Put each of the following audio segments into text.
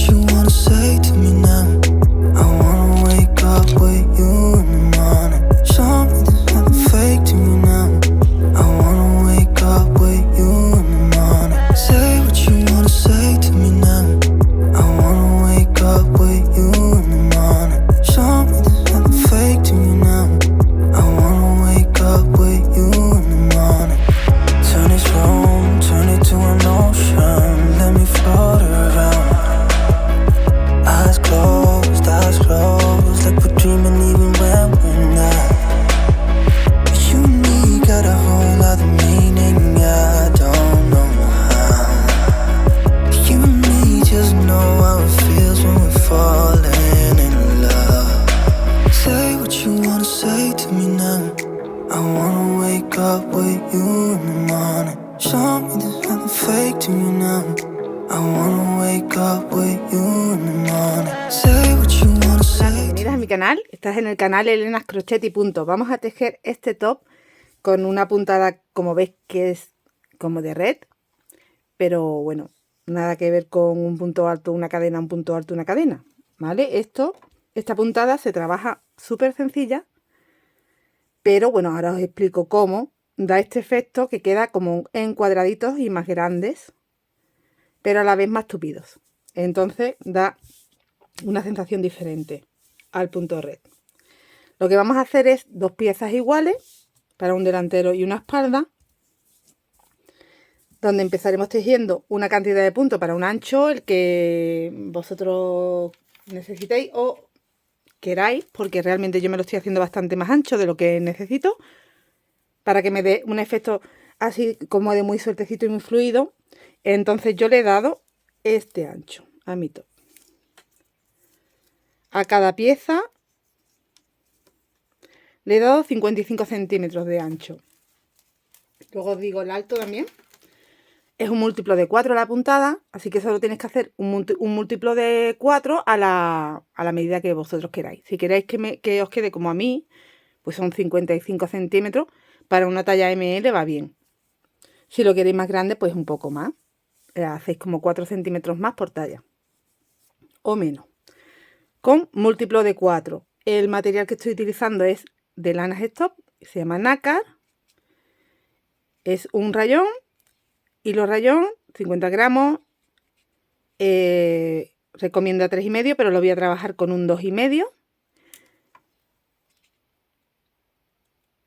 you wanna say to me now. I wanna wake up with you in the morning. Show me there's nothing fake to me now. I wanna wake up with you in the morning. Say what you wanna say to me now. I wanna wake up with you in the morning. Show me there's nothing fake to me now. I wanna wake up with you in the morning. Turn this room, turn it to an ocean. Let me float around. Eyes closed, like we're dreaming even when we're not. You and me got a whole other meaning, I don't know how. You and me just know how it feels when we're falling in love. Say what you wanna say to me now. I wanna wake up with you in the morning. Show me there's nothing fake to me now. I wanna wake up with you in the morning. Say what you wanna say. Bienvenidas a mi canal, estás en el canal Elena's Crochet y Punto. Vamos a tejer este top con una puntada, como veis, que es como de red, pero bueno, nada que ver con un punto alto, una cadena, un punto alto, una cadena, ¿vale? Esta puntada se trabaja súper sencilla, pero bueno, ahora os explico cómo da este efecto que queda como en cuadraditos y más grandes, pero a la vez más tupidos. Entonces da una sensación diferente al punto red. Lo que vamos a hacer es 2 piezas iguales para un delantero y una espalda, donde empezaremos tejiendo una cantidad de puntos para un ancho, el que vosotros necesitéis o queráis, porque realmente yo me lo estoy haciendo bastante más ancho de lo que necesito, para que me dé un efecto así como de muy sueltecito y muy fluido. Entonces yo le he dado este ancho a mi top. A cada pieza le he dado 55 centímetros de ancho. Luego os digo el alto también. Es un múltiplo de 4 la puntada, así que solo tienes que hacer un múltiplo de 4 a la medida que vosotros queráis. Si queréis que os quede como a mí, pues son 55 centímetros. Para una talla ML va bien. Si lo queréis más grande, pues un poco más. Hacéis como 4 centímetros más por talla. O menos. Con múltiplo de 4. El material que estoy utilizando es de Lanas Stop. Se llama nácar. Es un rayón. Hilo rayón, 50 gramos. Recomiendo a 3,5, pero lo voy a trabajar con un 2,5.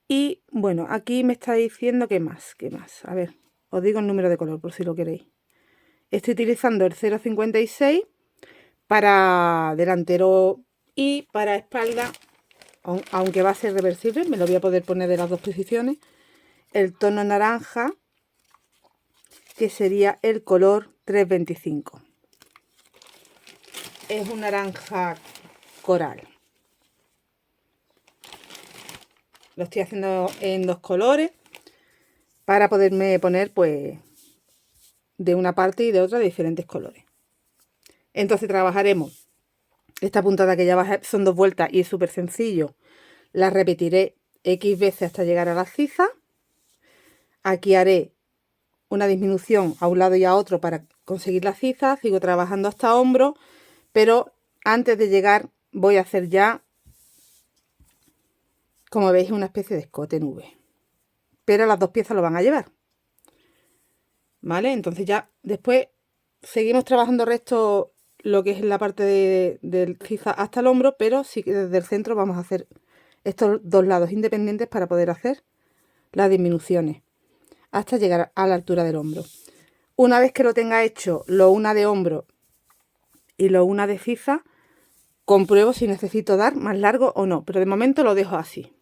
Y bueno, aquí me está diciendo qué más. A ver, os digo el número de color por si lo queréis. Estoy utilizando el 0,56 para delantero y para espalda, aunque va a ser reversible, me lo voy a poder poner de las dos posiciones. El tono naranja, que sería el color 325. Es un naranja coral. Lo estoy haciendo en 2 colores para poderme poner pues de una parte y de otra de diferentes colores. Entonces trabajaremos esta puntada que ya son 2 vueltas y es súper sencillo. La repetiré X veces hasta llegar a la ciza. Aquí haré una disminución a un lado y a otro para conseguir la ciza. Sigo trabajando hasta hombro, pero antes de llegar voy a hacer ya, como veis, una especie de escote en V, pero las 2 piezas lo van a llevar, ¿vale? Entonces ya después seguimos trabajando resto lo que es la parte del ciza hasta el hombro, pero sí que desde el centro vamos a hacer estos 2 lados independientes para poder hacer las disminuciones hasta llegar a la altura del hombro. Una vez que lo tenga hecho, lo una de hombro y lo una de ciza, compruebo si necesito dar más largo o no, pero de momento lo dejo así.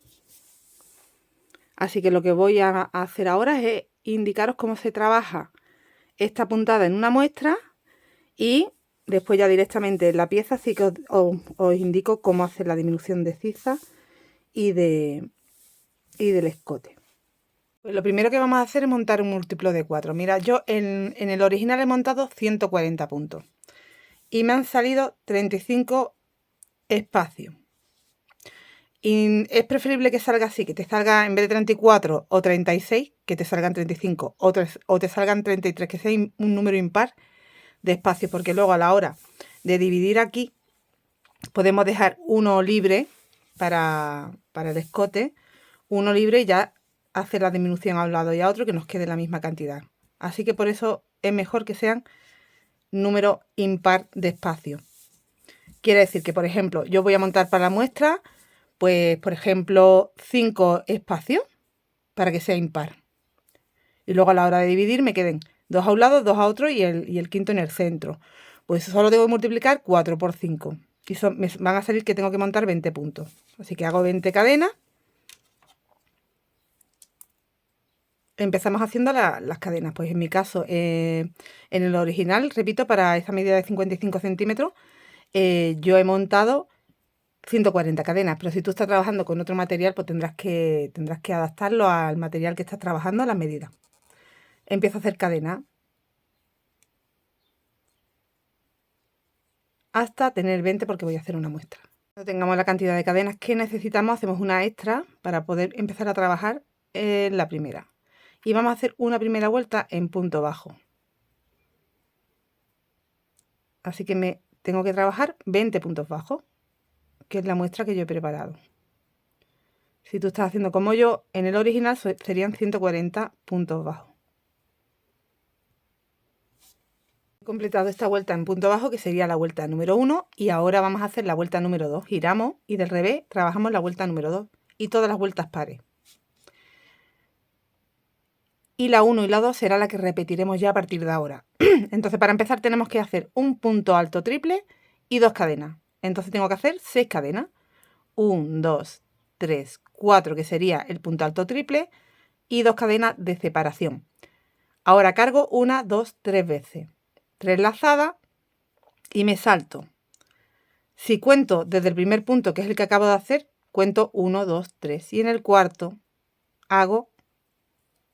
Así que lo que voy a hacer ahora es indicaros cómo se trabaja esta puntada en una muestra y después ya directamente en la pieza sí que os indico cómo hacer la disminución de ciza y del escote. Pues lo primero que vamos a hacer es montar un múltiplo de 4. Mira, yo en el original he montado 140 puntos y me han salido 35 espacios. Y es preferible que salga así, que te salga en vez de 34 o 36, que te salgan 35 o te salgan 33, que sea un número impar de espacios, porque luego a la hora de dividir aquí, podemos dejar uno libre para el escote, uno libre y ya hacer la disminución a un lado y a otro que nos quede la misma cantidad. Así que por eso es mejor que sean número impar de espacio. Quiere decir que, por ejemplo, yo voy a montar para la muestra, pues, por ejemplo, 5 espacios para que sea impar. Y luego a la hora de dividir me queden 2 a un lado, 2 a otro y el quinto en el centro. Pues solo tengo que multiplicar 4 por 5. Y me van a salir que tengo que montar 20 puntos. Así que hago 20 cadenas. Empezamos haciendo las cadenas. Pues en mi caso, en el original, repito, para esa medida de 55 centímetros, yo he montado 140 cadenas, pero si tú estás trabajando con otro material, pues tendrás que adaptarlo al material que estás trabajando, a las medidas. Empiezo a hacer cadena hasta tener 20 porque voy a hacer una muestra. Cuando tengamos la cantidad de cadenas que necesitamos, hacemos una extra para poder empezar a trabajar en la primera. Y vamos a hacer una primera vuelta en punto bajo. Así que me tengo que trabajar 20 puntos bajos, que es la muestra que yo he preparado. Si tú estás haciendo como yo, en el original serían 140 puntos bajos. He completado esta vuelta en punto bajo, que sería la vuelta número 1, y ahora vamos a hacer la vuelta número 2. Giramos y del revés trabajamos la vuelta número 2 y todas las vueltas pares. Y la 1 y la 2 será la que repetiremos ya a partir de ahora. Entonces, para empezar tenemos que hacer un punto alto triple y 2 cadenas. Entonces tengo que hacer 6 cadenas. 1, 2, 3, 4, que sería el punto alto triple, y 2 cadenas de separación. Ahora cargo 1, 2, 3 veces. 3 lazadas y me salto. Si cuento desde el primer punto, que es el que acabo de hacer, cuento 1, 2, 3. Y en el cuarto hago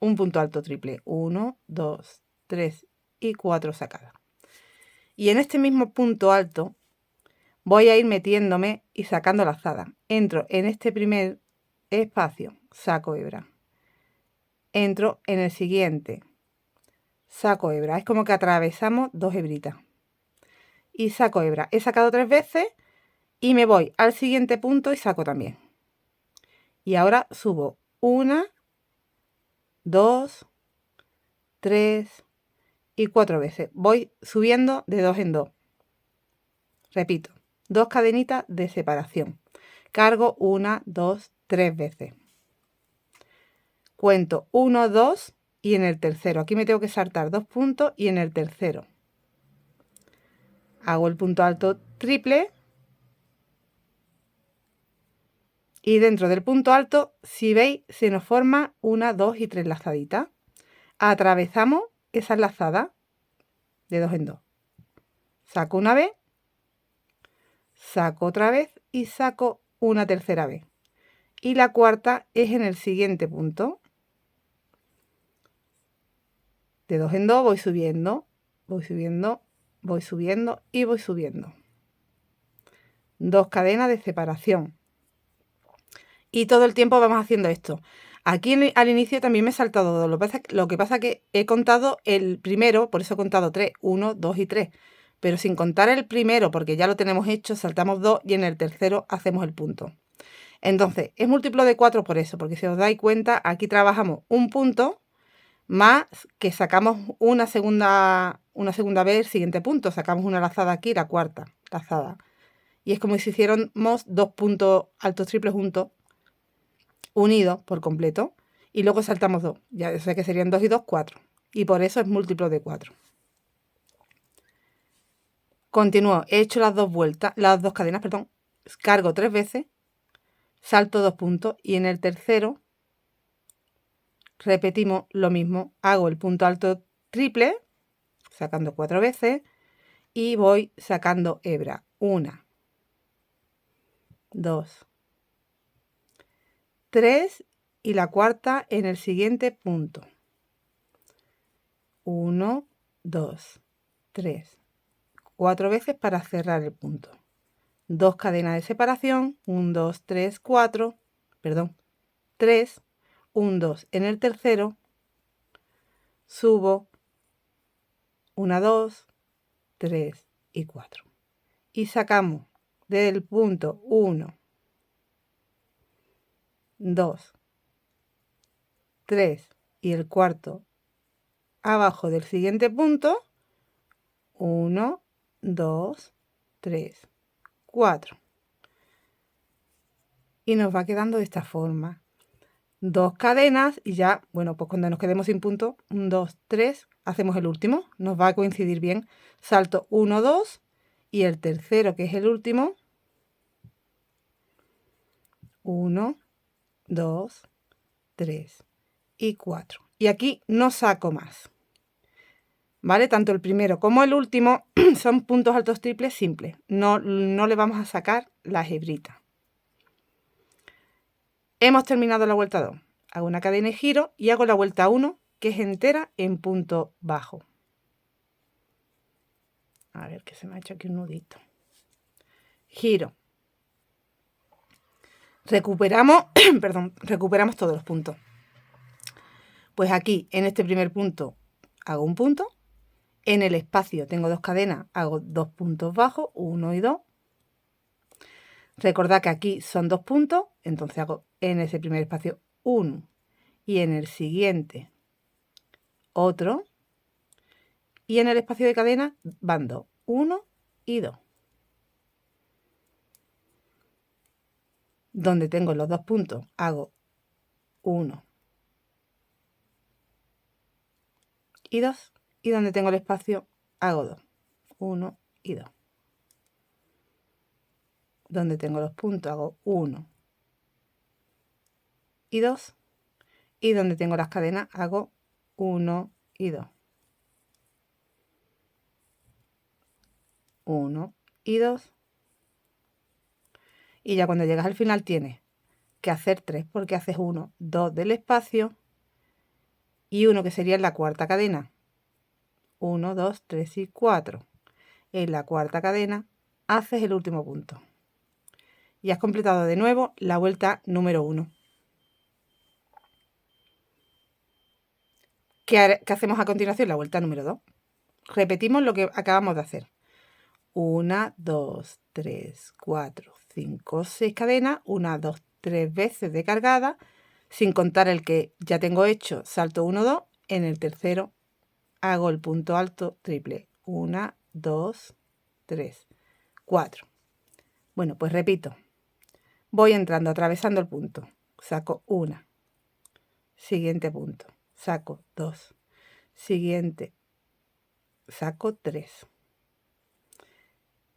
un punto alto triple. 1, 2, 3 y 4 sacadas. Y en este mismo punto alto voy a ir metiéndome y sacando lazada. Entro en este primer espacio, saco hebra. Entro en el siguiente, saco hebra. Es como que atravesamos 2 hebritas. Y saco hebra. He sacado 3 veces y me voy al siguiente punto y saco también. Y ahora subo 1, 2, 3 y 4 veces. Voy subiendo de 2 en 2. Repito, 2 cadenitas de separación. Cargo 1, 2, 3 veces. Cuento 1, 2 y en el tercero. Aquí me tengo que saltar 2 puntos y en el tercero hago el punto alto triple. Y dentro del punto alto, si veis, se nos forma 1, 2 y 3 lazaditas. Atravesamos esas lazadas de 2 en 2. Saco una vez, saco otra vez y saco una tercera vez. Y la cuarta es en el siguiente punto. De 2 en 2 voy subiendo, voy subiendo, voy subiendo y voy subiendo. 2 cadenas de separación. Y todo el tiempo vamos haciendo esto. Aquí al inicio también me he saltado 2. Lo que pasa es que he contado el primero, por eso he contado 3. 1, 2 y 3. Pero sin contar el primero, porque ya lo tenemos hecho, saltamos 2 y en el tercero hacemos el punto. Entonces, es múltiplo de 4 por eso, porque si os dais cuenta, aquí trabajamos un punto más que sacamos una segunda vez el siguiente punto. Sacamos una lazada aquí, la cuarta lazada. Y es como si hiciéramos 2 puntos altos triples juntos, unidos por completo, y luego saltamos 2. Ya sé que serían 2 y 2, 4. Y por eso es múltiplo de 4. Continúo, he hecho las 2 vueltas, las 2 cadenas, perdón, cargo 3 veces, salto 2 puntos y en el tercero repetimos lo mismo, hago el punto alto triple, sacando 4 veces y voy sacando hebra. 1, 2, 3 y la cuarta en el siguiente punto. 1, 2, 3, 4 veces para cerrar el punto. 2 cadenas de separación, 1, 2, 3, 4, perdón, 3, 1, 2 en el tercero, subo 1, 2, 3 y 4. y sacamos del punto 1, 2, 3 y el cuarto abajo del siguiente punto, 1, 2, 3, 4. Y nos va quedando de esta forma. 2 cadenas y ya, bueno, pues cuando nos quedemos sin punto, 1, 2, 3, hacemos el último. Nos va a coincidir bien. Salto 1, 2 y el tercero, que es el último, 1, 2, 3 y 4. Y aquí no saco más. ¿Vale? Tanto el primero como el último son puntos altos triples simples. No le vamos a sacar las hebritas. Hemos terminado la vuelta 2. Hago una cadena y giro y hago la vuelta 1, que es entera en punto bajo. A ver, que se me ha hecho aquí un nudito. Giro. Recuperamos, perdón, recuperamos todos los puntos. Pues aquí, en este primer punto, hago un punto. En el espacio tengo 2 cadenas, hago 2 puntos bajos, 1 y 2. Recordad que aquí son 2 puntos, entonces hago en ese primer espacio 1 y en el siguiente otro. Y en el espacio de cadena van 2, 1 y 2. Donde tengo los 2 puntos hago 1 y 2. Y donde tengo el espacio hago 2, 1 y 2. Donde tengo los puntos hago 1 y 2. Y donde tengo las cadenas hago 1 y 2. 1 y 2. Y ya cuando llegas al final tienes que hacer 3 porque haces 1, 2 del espacio y 1 que sería en la cuarta cadena. 1, 2, 3 y 4. En la cuarta cadena haces el último punto. Y has completado de nuevo la vuelta número 1. ¿Qué hacemos a continuación? La vuelta número 2. Repetimos lo que acabamos de hacer. 1, 2, 3, 4, 5, 6 cadenas. 1, 2, 3 veces de cargada. Sin contar el que ya tengo hecho, salto 1, 2. En el tercero hago el punto alto triple. 1, 2, 3, 4. Bueno, pues repito. Voy entrando, atravesando el punto. Saco 1. Siguiente punto. Saco 2. Siguiente. Saco 3.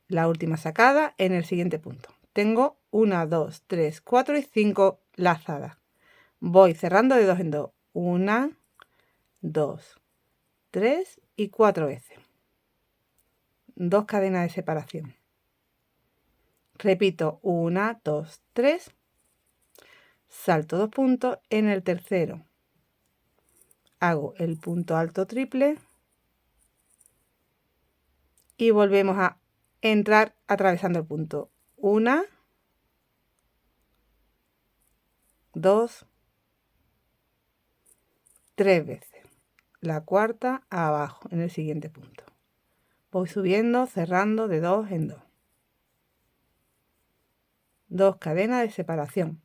La última sacada en el siguiente punto. Tengo 1, 2, 3, 4 y 5 lazadas. Voy cerrando de 2 en 2. 1, 2, 3 y 4 veces. 2 cadenas de separación. Repito, 1, 2, 3. Salto 2 puntos. En el tercero hago el punto alto triple. Y volvemos a entrar atravesando el punto. 1, 2, 3 veces. La cuarta abajo en el siguiente punto. Voy subiendo, cerrando de 2 en 2. 2 cadenas de separación.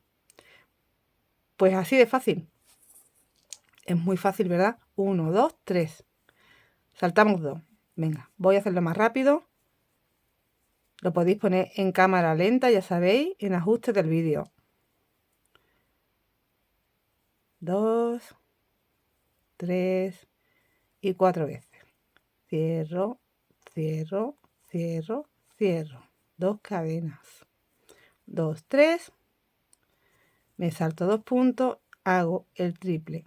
Pues así de fácil. Es muy fácil, ¿verdad? 1, 2, 3. Saltamos 2. Venga, voy a hacerlo más rápido. Lo podéis poner en cámara lenta, ya sabéis, en ajustes del vídeo. 2, 3 y 4 veces. Cierro, cierro, cierro, cierro. 2 cadenas. 2, 3. Me salto 2 puntos, hago el triple.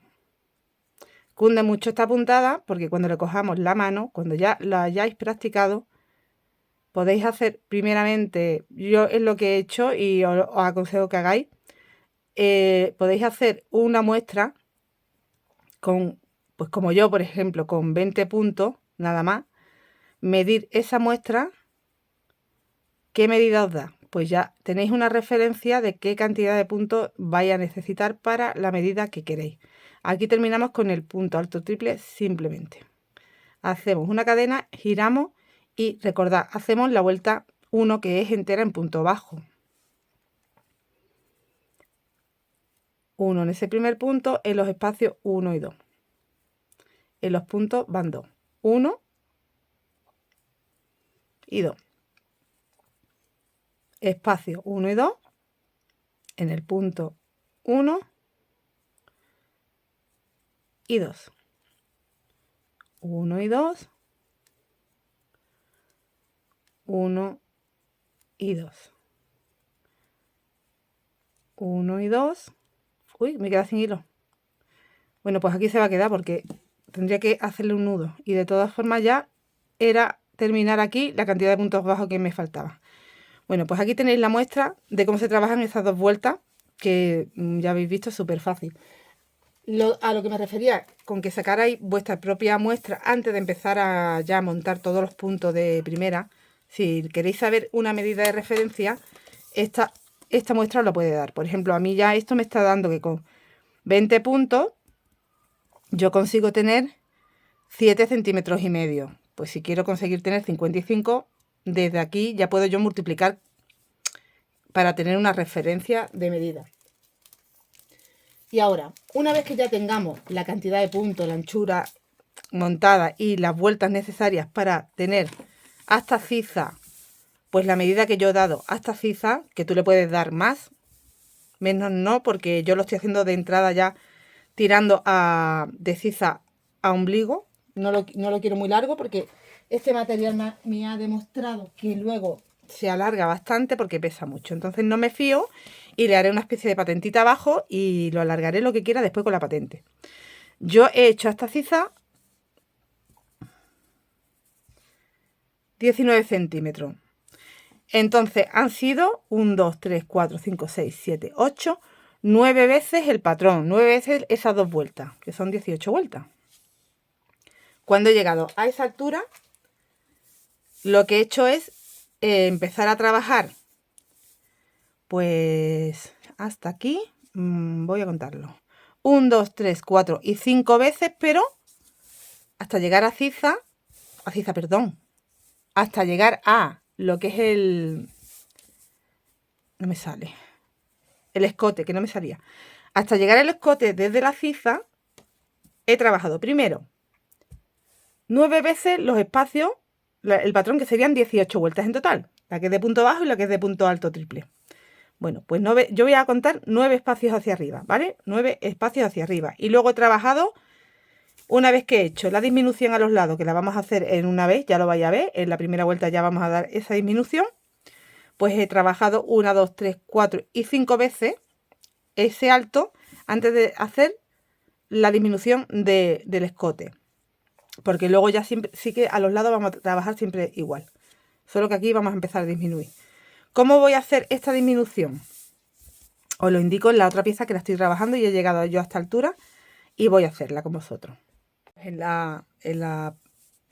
Cunde mucho esta puntada porque cuando le cojamos la mano, cuando ya la hayáis practicado, podéis hacer primeramente, yo es lo que he hecho y os aconsejo que hagáis, podéis hacer una muestra con, pues como yo, por ejemplo, con 20 puntos, nada más, medir esa muestra, ¿qué medida os da? Pues ya tenéis una referencia de qué cantidad de puntos vais a necesitar para la medida que queréis. Aquí terminamos con el punto alto triple simplemente. Hacemos una cadena, giramos y recordad, hacemos la vuelta 1 que es entera en punto bajo. 1 en ese primer punto, en los espacios 1 y 2. En los puntos van 2. 1 y 2. Espacio 1 y 2. En el punto 1 y 2. 1 y 2. 1 y 2. 1 y 2. Uy, me queda sin hilo. Bueno, pues aquí se va a quedar porque tendría que hacerle un nudo. Y de todas formas ya era terminar aquí la cantidad de puntos bajos que me faltaba. Bueno, pues aquí tenéis la muestra de cómo se trabajan esas dos vueltas, que ya habéis visto, súper fácil. A lo que me refería con que sacarais vuestra propia muestra antes de empezar a ya montar todos los puntos de primera. Si queréis saber una medida de referencia, esta muestra os lo puede dar. Por ejemplo, a mí ya esto me está dando que con 20 puntos yo consigo tener 7 centímetros y medio. Pues si quiero conseguir tener 55, desde aquí ya puedo yo multiplicar para tener una referencia de medida. Y ahora, una vez que ya tengamos la cantidad de puntos, la anchura montada y las vueltas necesarias para tener hasta ciza, pues la medida que yo he dado hasta ciza, que tú le puedes dar más, menos no, porque yo lo estoy haciendo de entrada ya tirando de ciza a ombligo. No lo quiero muy largo porque este material me ha demostrado que luego se alarga bastante porque pesa mucho. Entonces no me fío y le haré una especie de patentita abajo y lo alargaré lo que quiera después con la patente. Yo he hecho hasta ciza 19 centímetros. Entonces han sido 1, 2, 3, 4, 5, 6, 7, 8, 9 veces el patrón, 9 veces esas dos vueltas, que son 18 vueltas. Cuando he llegado a esa altura, lo que he hecho es empezar a trabajar, pues hasta aquí, voy a contarlo, 1, 2, 3, 4 y 5 veces, pero hasta llegar a ciza, hasta llegar a lo que es no me sale, el escote, que no me salía. Hasta llegar al escote desde la ciza, he trabajado primero 9 veces los espacios, el patrón, que serían 18 vueltas en total, la que es de punto bajo y la que es de punto alto triple. Bueno, pues yo voy a contar 9 espacios hacia arriba, ¿vale? 9 espacios hacia arriba. Y luego he trabajado, una vez que he hecho la disminución a los lados, que la vamos a hacer en una vez, ya lo vais a ver, en la primera vuelta ya vamos a dar esa disminución, pues he trabajado 1, 2, 3, 4 y 5 veces ese alto antes de hacer la disminución del escote. Porque luego ya siempre, sí que a los lados vamos a trabajar siempre igual. Solo que aquí vamos a empezar a disminuir. ¿Cómo voy a hacer esta disminución? Os lo indico en la otra pieza que la estoy trabajando y he llegado yo a esta altura y voy a hacerla con vosotros. En la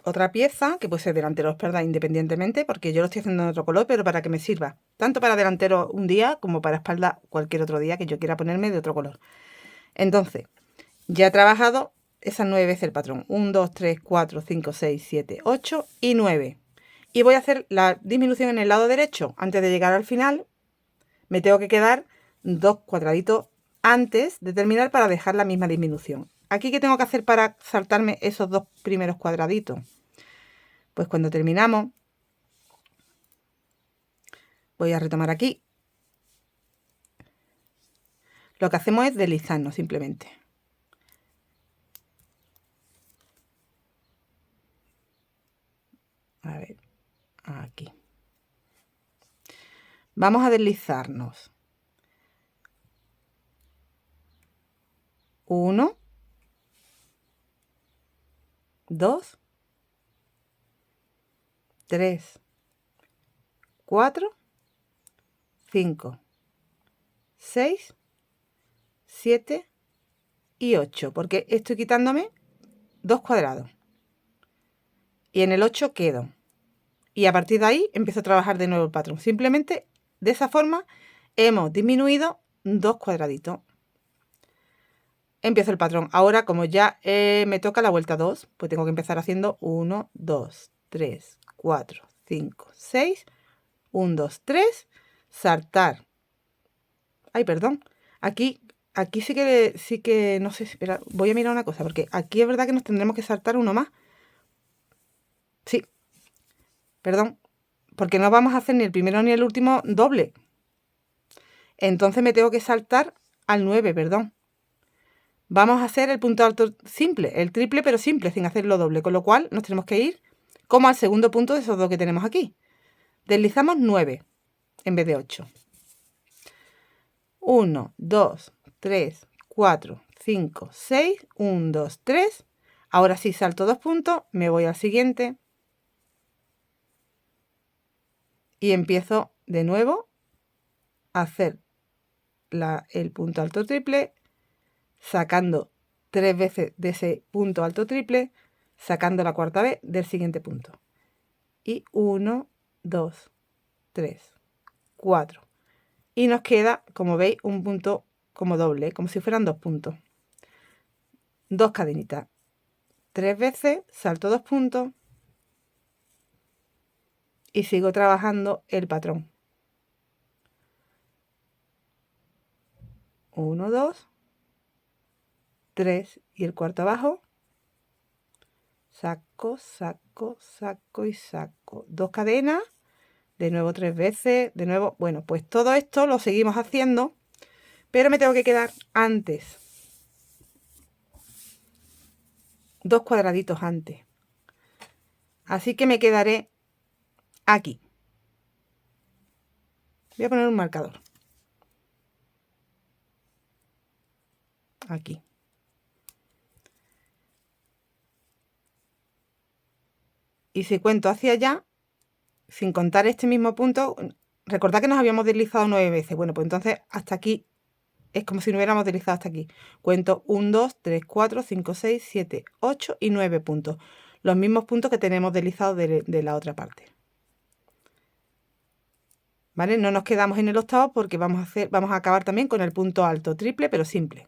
otra pieza, que puede ser delantero o espalda independientemente, porque yo lo estoy haciendo en otro color, pero para que me sirva, tanto para delantero un día como para espalda cualquier otro día que yo quiera ponerme de otro color. Entonces, ya he trabajado esas 9 veces el patrón. 1, 2, 3, 4, 5, 6, 7, 8 y 9. Y voy a hacer la disminución en el lado derecho. Antes de llegar al final, me tengo que quedar 2 cuadraditos antes de terminar para dejar la misma disminución. ¿Aquí qué tengo que hacer para saltarme esos 2 primeros cuadraditos? Pues cuando terminamos, voy a retomar aquí. Lo que hacemos es deslizarnos simplemente. A ver, aquí. Vamos a deslizarnos. 1, 2, 3, 4, 5, 6, 7 y 8, porque estoy quitándome 2 cuadrados. Y en el 8 quedo. Y a partir de ahí empiezo a trabajar de nuevo el patrón. Simplemente de esa forma hemos disminuido 2 cuadraditos. Empiezo el patrón. Ahora, como ya me toca la vuelta 2, pues tengo que empezar haciendo 1, 2, 3, 4, 5, 6, 1, 2, 3, saltar. Ay, perdón. Aquí sí que, no sé, espera, voy a mirar una cosa, porque aquí es verdad que nos tendremos que saltar uno más. Sí, perdón, porque no vamos a hacer ni el primero ni el último doble. Entonces me tengo que saltar al 9, perdón. Vamos a hacer el punto alto simple, el triple pero simple, sin hacerlo doble, con lo cual nos tenemos que ir como al segundo punto de esos dos que tenemos aquí. Deslizamos 9 en vez de 8. 1, 2, 3, 4, 5, 6, 1, 2, 3. Ahora sí salto 2 puntos, me voy al siguiente y empiezo de nuevo a hacer el punto alto triple, sacando 3 veces de ese punto alto triple, sacando la cuarta vez del siguiente punto. Y 1, 2, 3, 4. Y nos queda, como veis, un punto como doble, como si fueran 2 puntos. 2 cadenitas. 3 veces, salto 2 puntos y sigo trabajando el patrón. 1, 2, 3 y el cuarto abajo. Saco, saco, saco y saco. 2 cadenas, de nuevo 3 veces, de nuevo. Bueno, pues todo esto lo seguimos haciendo, pero me tengo que quedar antes. 2 cuadraditos antes. Así que me quedaré aquí. Voy a poner un marcador. Aquí. Y si cuento hacia allá, sin contar este mismo punto, recordad que nos habíamos deslizado 9 veces. Bueno, pues entonces hasta aquí es como si no hubiéramos deslizado hasta aquí. Cuento 1, 2, 3, 4, 5, 6, 7, 8 y 9 puntos. Los mismos puntos que tenemos deslizados de la otra parte. ¿Vale? No nos quedamos en el octavo porque vamos a acabar también con el punto alto triple, pero simple.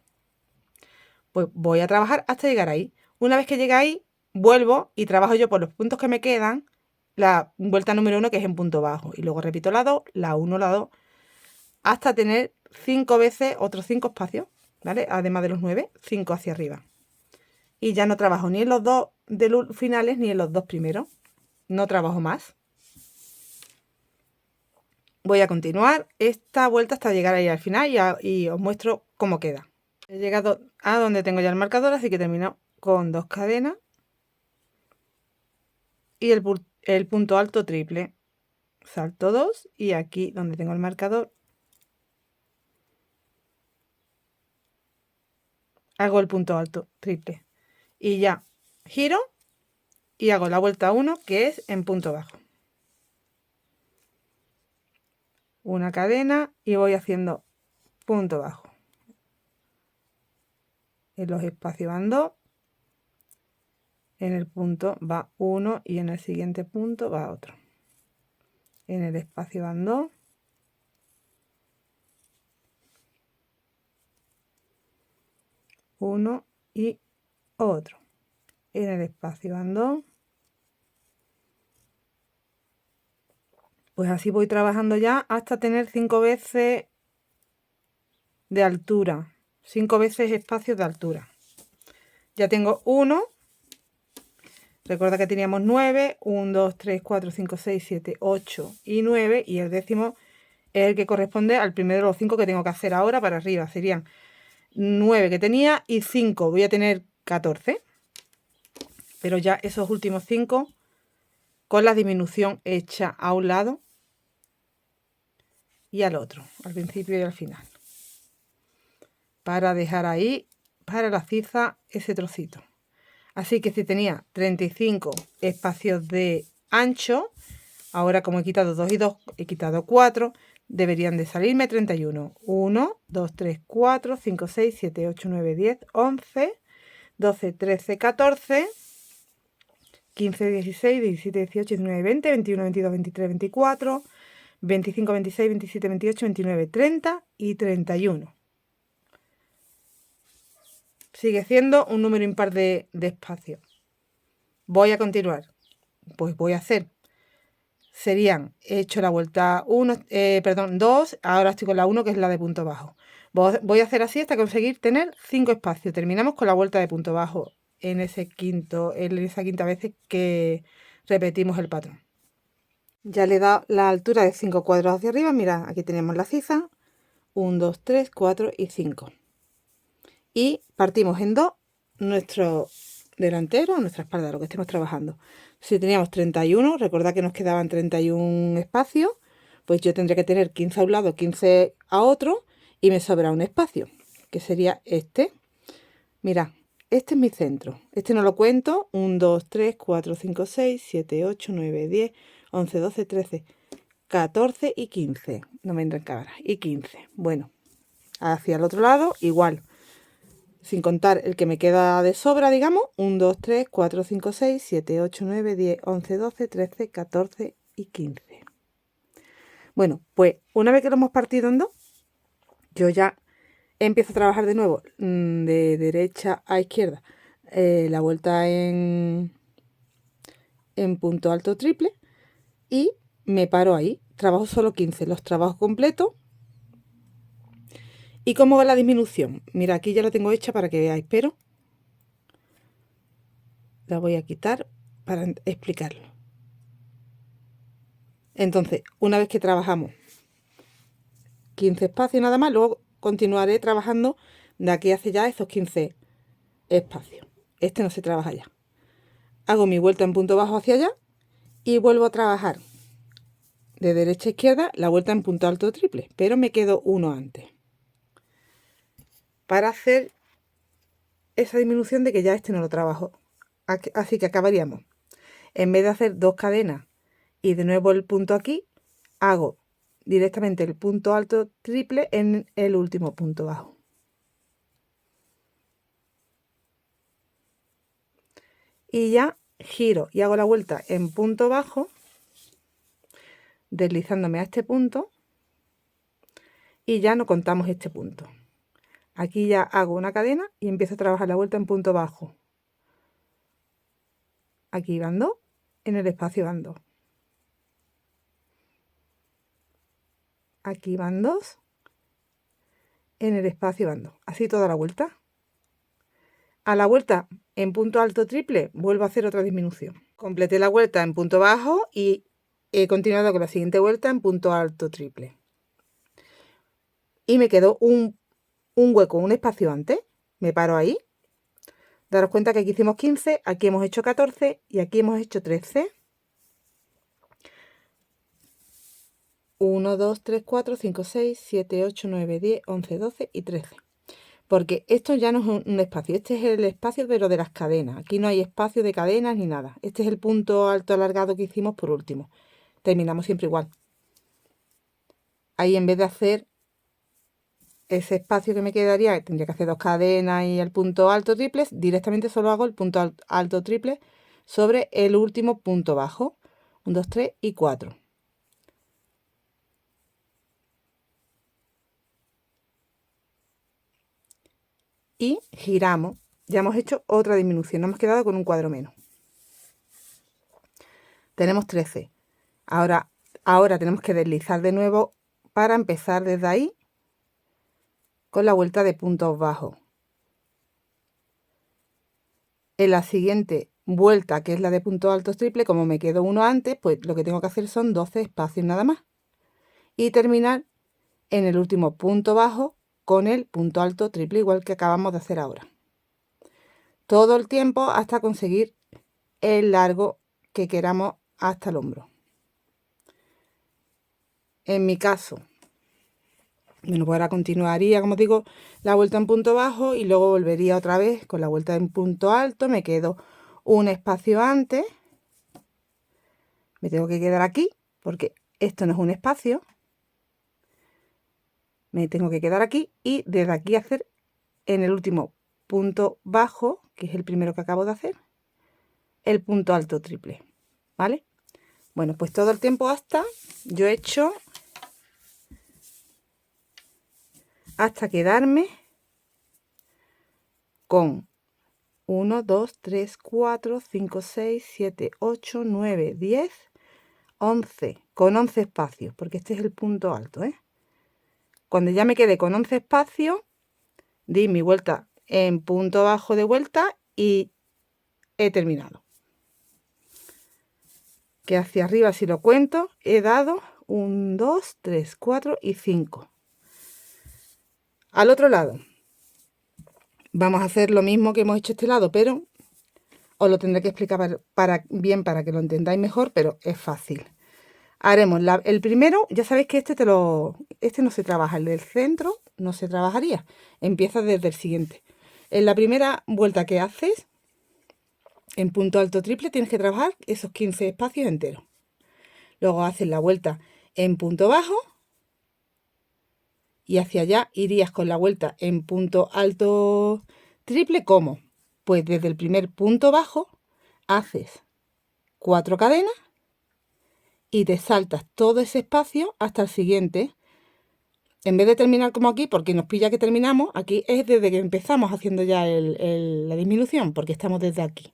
Pues voy a trabajar hasta llegar ahí. Una vez que llegue ahí, vuelvo y trabajo yo por los puntos que me quedan la vuelta número 1, que es en punto bajo. Y luego repito la 2, la 1, la 2, hasta tener 5 veces otros 5 espacios, ¿vale? Además de los 9, 5 hacia arriba. Y ya no trabajo ni en los dos finales ni en los dos primeros. No trabajo más. Voy a continuar esta vuelta hasta llegar ahí al final y os muestro cómo queda. He llegado a donde tengo ya el marcador, así que termino con 2 cadenas y el punto alto triple. Salto 2 y aquí donde tengo el marcador hago el punto alto triple. Y ya giro y hago la vuelta 1, que es en punto bajo. Una cadena y voy haciendo punto bajo. En los espacios van 2. En el punto va 1 y en el siguiente punto va otro. En el espacio van 2. Uno y otro. En el espacio van 2. Pues así voy trabajando ya hasta tener 5 veces de altura. 5 veces espacios de altura. Ya tengo 1. Recuerda que teníamos 9. 1, 2, 3, 4, 5, 6, 7, 8 y 9. Y el décimo es el que corresponde al primero de los 5 que tengo que hacer ahora para arriba. Serían 9 que tenía y 5. Voy a tener 14. Pero ya esos últimos 5 con la disminución hecha a un lado y al otro, al principio y al final, para dejar ahí para la ciza ese trocito. Así que si tenía 35 espacios de ancho, ahora como he quitado 2 y 2, he quitado 4, deberían de salirme 31. 1, 2, 3, 4, 5, 6, 7, 8, 9, 10, 11, 12, 13, 14, 15, 16, 17, 18, 19, 20, 21, 22, 23, 24, 25, 26, 27, 28, 29, 30 y 31. Sigue siendo un número impar de espacios. Voy a continuar. Pues voy a hacer serían, he hecho la vuelta 2, ahora estoy con la 1, que es la de punto bajo. Voy a hacer así hasta conseguir tener 5 espacios. Terminamos con la vuelta de punto bajo en esa quinta vez que repetimos el patrón. Ya le he dado la altura de 5 cuadros hacia arriba. Mirad, aquí tenemos la ciza. 1, 2, 3, 4 y 5. Y partimos en 2 nuestro delantero o nuestra espalda, lo que estemos trabajando. Si teníamos 31, recordad que nos quedaban 31 espacios, pues yo tendría que tener 15 a un lado, 15 a otro, y me sobra un espacio, que sería este. Mirad, este es mi centro. Este no lo cuento. 1, 2, 3, 4, 5, 6, 7, 8, 9, 10, 11, 12, 13, 14 y 15. No me entra en cámara. Y 15. Bueno, hacia el otro lado, igual. Sin contar el que me queda de sobra, digamos. 1, 2, 3, 4, 5, 6, 7, 8, 9, 10, 11, 12, 13, 14 y 15. Bueno, pues una vez que lo hemos partido en 2, yo ya empiezo a trabajar de nuevo de derecha a izquierda la vuelta en punto alto triple y me paro ahí. Trabajo solo 15, los trabajo completos. ¿Y cómo va la disminución? Mira, aquí ya la tengo hecha para que veáis, pero la voy a quitar para explicarlo. Entonces, una vez que trabajamos 15 espacios nada más, luego continuaré trabajando de aquí hacia allá esos 15 espacios. Este no se trabaja ya. Hago mi vuelta en punto bajo hacia allá y vuelvo a trabajar de derecha a izquierda la vuelta en punto alto triple, pero me quedo uno antes para hacer esa disminución de que ya este no lo trabajo. Así que acabaríamos, en vez de hacer 2 cadenas y de nuevo el punto aquí, hago directamente el punto alto triple en el último punto bajo. Y ya giro y hago la vuelta en punto bajo, deslizándome a este punto, y ya no contamos este punto. Aquí ya hago una cadena y empiezo a trabajar la vuelta en punto bajo. Aquí van 2, en el espacio van 2. Aquí van 2, en el espacio van 2. Así toda la vuelta. A la vuelta en punto alto triple vuelvo a hacer otra disminución. Completé la vuelta en punto bajo y he continuado con la siguiente vuelta en punto alto triple. Y me quedó un hueco, un espacio antes. Me paro ahí. Daros cuenta que aquí hicimos 15, aquí hemos hecho 14 y aquí hemos hecho 13. 1, 2, 3, 4, 5, 6, 7, 8, 9, 10, 11, 12 y 13. Porque esto ya no es un espacio, este es el espacio pero de las cadenas. Aquí no hay espacio de cadenas ni nada. Este es el punto alto alargado que hicimos por último. Terminamos siempre igual. Ahí en vez de hacer ese espacio que me quedaría, tendría que hacer 2 cadenas y el punto alto triple, directamente solo hago el punto alto triple sobre el último punto bajo. 1, 2, 3 y 4. Y giramos. Ya hemos hecho otra disminución, nos hemos quedado con un cuadro menos. Tenemos 13. Ahora tenemos que deslizar de nuevo para empezar desde ahí con la vuelta de puntos bajos. En la siguiente vuelta, que es la de puntos altos triple, como me quedo uno antes, pues lo que tengo que hacer son 12 espacios nada más. Y terminar en el último punto bajo con el punto alto triple, igual que acabamos de hacer ahora. Todo el tiempo hasta conseguir el largo que queramos hasta el hombro. En mi caso, bueno, pues ahora continuaría, como digo, la vuelta en punto bajo y luego volvería otra vez con la vuelta en punto alto. Me quedo un espacio antes. Me tengo que quedar aquí porque esto no es un espacio. Me tengo que quedar aquí y desde aquí hacer en el último punto bajo, que es el primero que acabo de hacer, el punto alto triple, ¿vale? Bueno, pues todo el tiempo hasta yo he hecho hasta quedarme con 1, 2, 3, 4, 5, 6, 7, 8, 9, 10, 11, con 11 espacios, porque este es el punto alto, ¿eh? Cuando ya me quede con 11 espacios, di mi vuelta en punto bajo de vuelta y he terminado. Que hacia arriba, si lo cuento, he dado 1, 2, 3, 4 y 5. Al otro lado, vamos a hacer lo mismo que hemos hecho este lado, pero os lo tendré que explicar bien para que lo entendáis mejor, pero es fácil. Haremos el primero, ya sabéis que este no se trabaja, el del centro no se trabajaría. Empieza desde el siguiente. En la primera vuelta que haces, en punto alto triple, tienes que trabajar esos 15 espacios enteros. Luego haces la vuelta en punto bajo y hacia allá irías con la vuelta en punto alto triple. ¿Cómo? Pues desde el primer punto bajo haces 4 cadenas y te saltas todo ese espacio hasta el siguiente. En vez de terminar como aquí, porque nos pilla que terminamos, aquí es desde que empezamos haciendo ya la disminución, porque estamos desde aquí.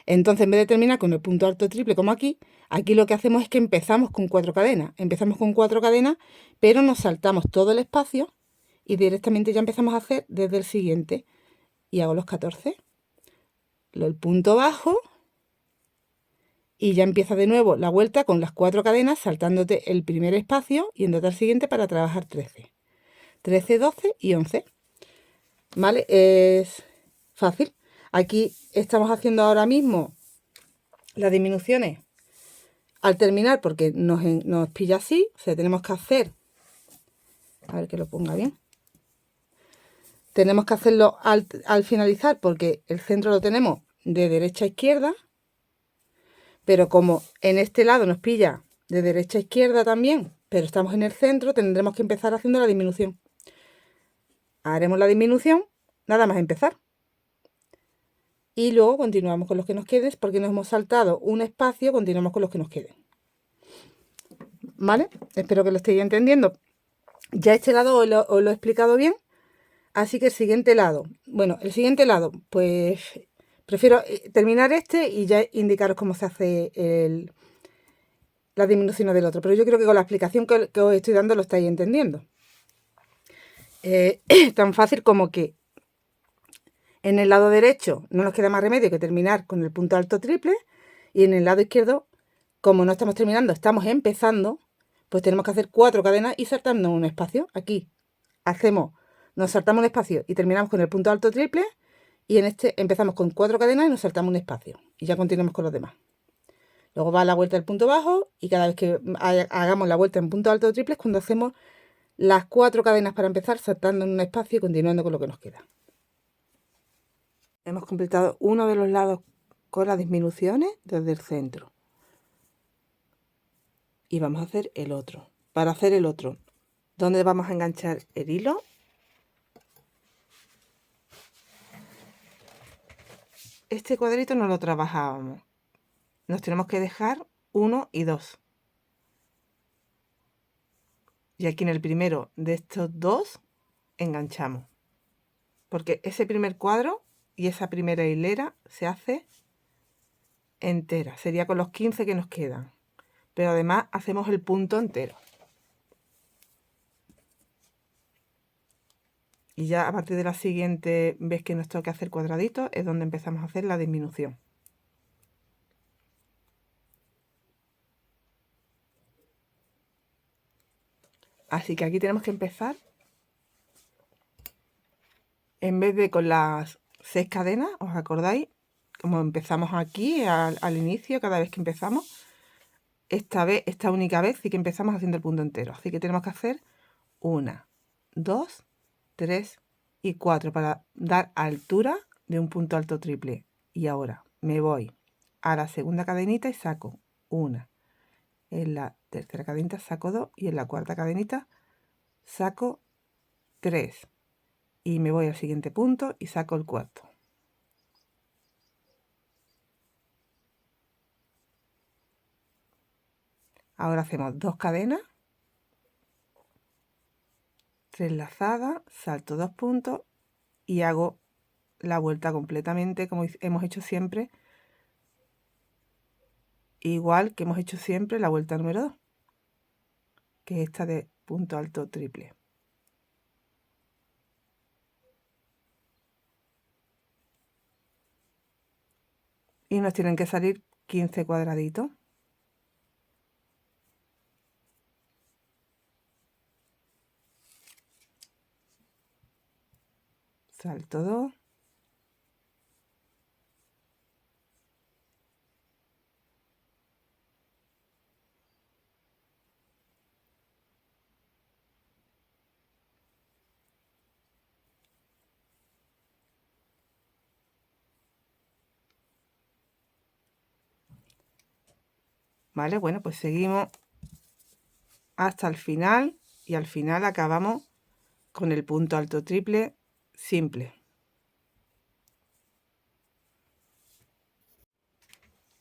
Entonces, en vez de terminar con el punto alto triple como aquí, aquí lo que hacemos es que empezamos con 4 cadenas. Empezamos con 4 cadenas, pero nos saltamos todo el espacio y directamente ya empezamos a hacer desde el siguiente. Y hago los 14. El punto bajo. Y ya empieza de nuevo la vuelta con las 4 cadenas, saltándote el primer espacio y yéndote al siguiente para trabajar 13. 13, 12 y 11. ¿Vale? Es fácil. Aquí estamos haciendo ahora mismo las disminuciones al terminar porque nos pilla así. O sea, tenemos que hacer... A ver que lo ponga bien. Tenemos que hacerlo al finalizar porque el centro lo tenemos de derecha a izquierda. Pero como en este lado nos pilla de derecha a izquierda también, pero estamos en el centro, tendremos que empezar haciendo la disminución. Haremos la disminución, nada más empezar. Y luego continuamos con los que nos queden, porque nos hemos saltado un espacio, continuamos con los que nos queden. ¿Vale? Espero que lo estéis entendiendo. Ya este lado os lo he explicado bien. Así que el siguiente lado. Bueno, el siguiente lado, pues... Prefiero terminar este y ya indicaros cómo se hace la disminución del otro. Pero yo creo que con la explicación que os estoy dando lo estáis entendiendo. Tan fácil como que en el lado derecho no nos queda más remedio que terminar con el punto alto triple. Y en el lado izquierdo, como no estamos terminando, estamos empezando, pues tenemos que hacer 4 cadenas y saltarnos un espacio. Aquí nos saltamos un espacio y terminamos con el punto alto triple. Y en este empezamos con 4 cadenas y nos saltamos un espacio. Y ya continuamos con los demás. Luego va la vuelta del punto bajo y cada vez que hagamos la vuelta en punto alto o triple es cuando hacemos las 4 cadenas para empezar, saltando en un espacio y continuando con lo que nos queda. Hemos completado uno de los lados con las disminuciones desde el centro. Y vamos a hacer el otro. Para hacer el otro, ¿dónde vamos a enganchar el hilo? Este cuadrito no lo trabajábamos. Nos tenemos que dejar 1 y 2. Y aquí en el primero de estos dos enganchamos. Porque ese primer cuadro y esa primera hilera se hace entera. Sería con los 15 que nos quedan. Pero además hacemos el punto entero. Y ya a partir de la siguiente vez que nos toque hacer cuadraditos es donde empezamos a hacer la disminución. Así que aquí tenemos que empezar, en vez de con las 6 cadenas, ¿os acordáis? Como empezamos aquí al inicio, cada vez que empezamos, esta única vez sí que empezamos haciendo el punto entero. Así que tenemos que hacer 1, 2, 3 y 4 para dar altura de un punto alto triple. Y ahora me voy a la segunda cadenita y saco 1. En la tercera cadenita saco 2 y en la cuarta cadenita saco 3. Y me voy al siguiente punto y saco el cuarto. Ahora hacemos 2 cadenas, 3 lazadas, salto 2 puntos y hago la vuelta completamente como hemos hecho siempre. igual que hemos hecho siempre la vuelta número 2, que es esta de punto alto triple. Y nos tienen que salir 15 cuadraditos. Salto 2. Vale, bueno, pues seguimos hasta el final y al final acabamos con el punto alto triple simple.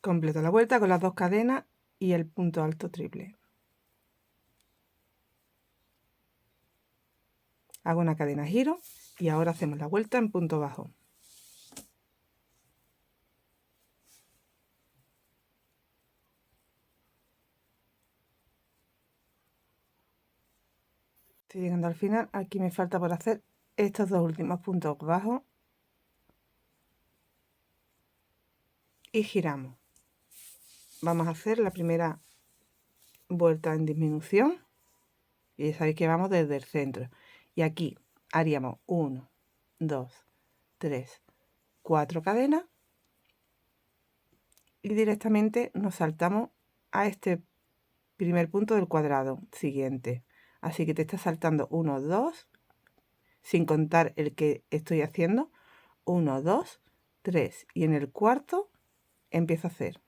Completo la vuelta con las 2 cadenas y el punto alto triple. Hago una cadena giro y ahora hacemos la vuelta en punto bajo. Estoy llegando al final. Aquí me falta por hacer estos 2 últimos puntos bajos y giramos. Vamos a hacer la primera vuelta en disminución y ya sabéis que vamos desde el centro. Y aquí haríamos 1, 2, 3, 4 cadenas y directamente nos saltamos a este primer punto del cuadrado siguiente. Así que te estás saltando 1, 2, sin contar el que estoy haciendo, 1, 2, 3 y en el cuarto empiezo a hacer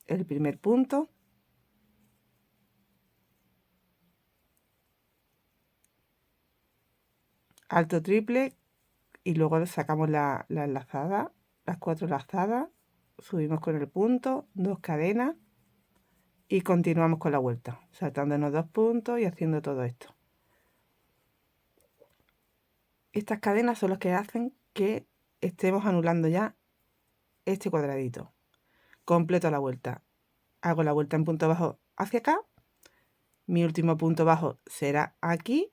el primer punto, alto triple y luego sacamos la enlazada, las 4 lazadas, subimos con el punto, 2 cadenas y continuamos con la vuelta, saltándonos 2 puntos y haciendo todo esto. Estas cadenas son las que hacen que estemos anulando ya este cuadradito. Completo la vuelta. Hago la vuelta en punto bajo hacia acá. Mi último punto bajo será aquí.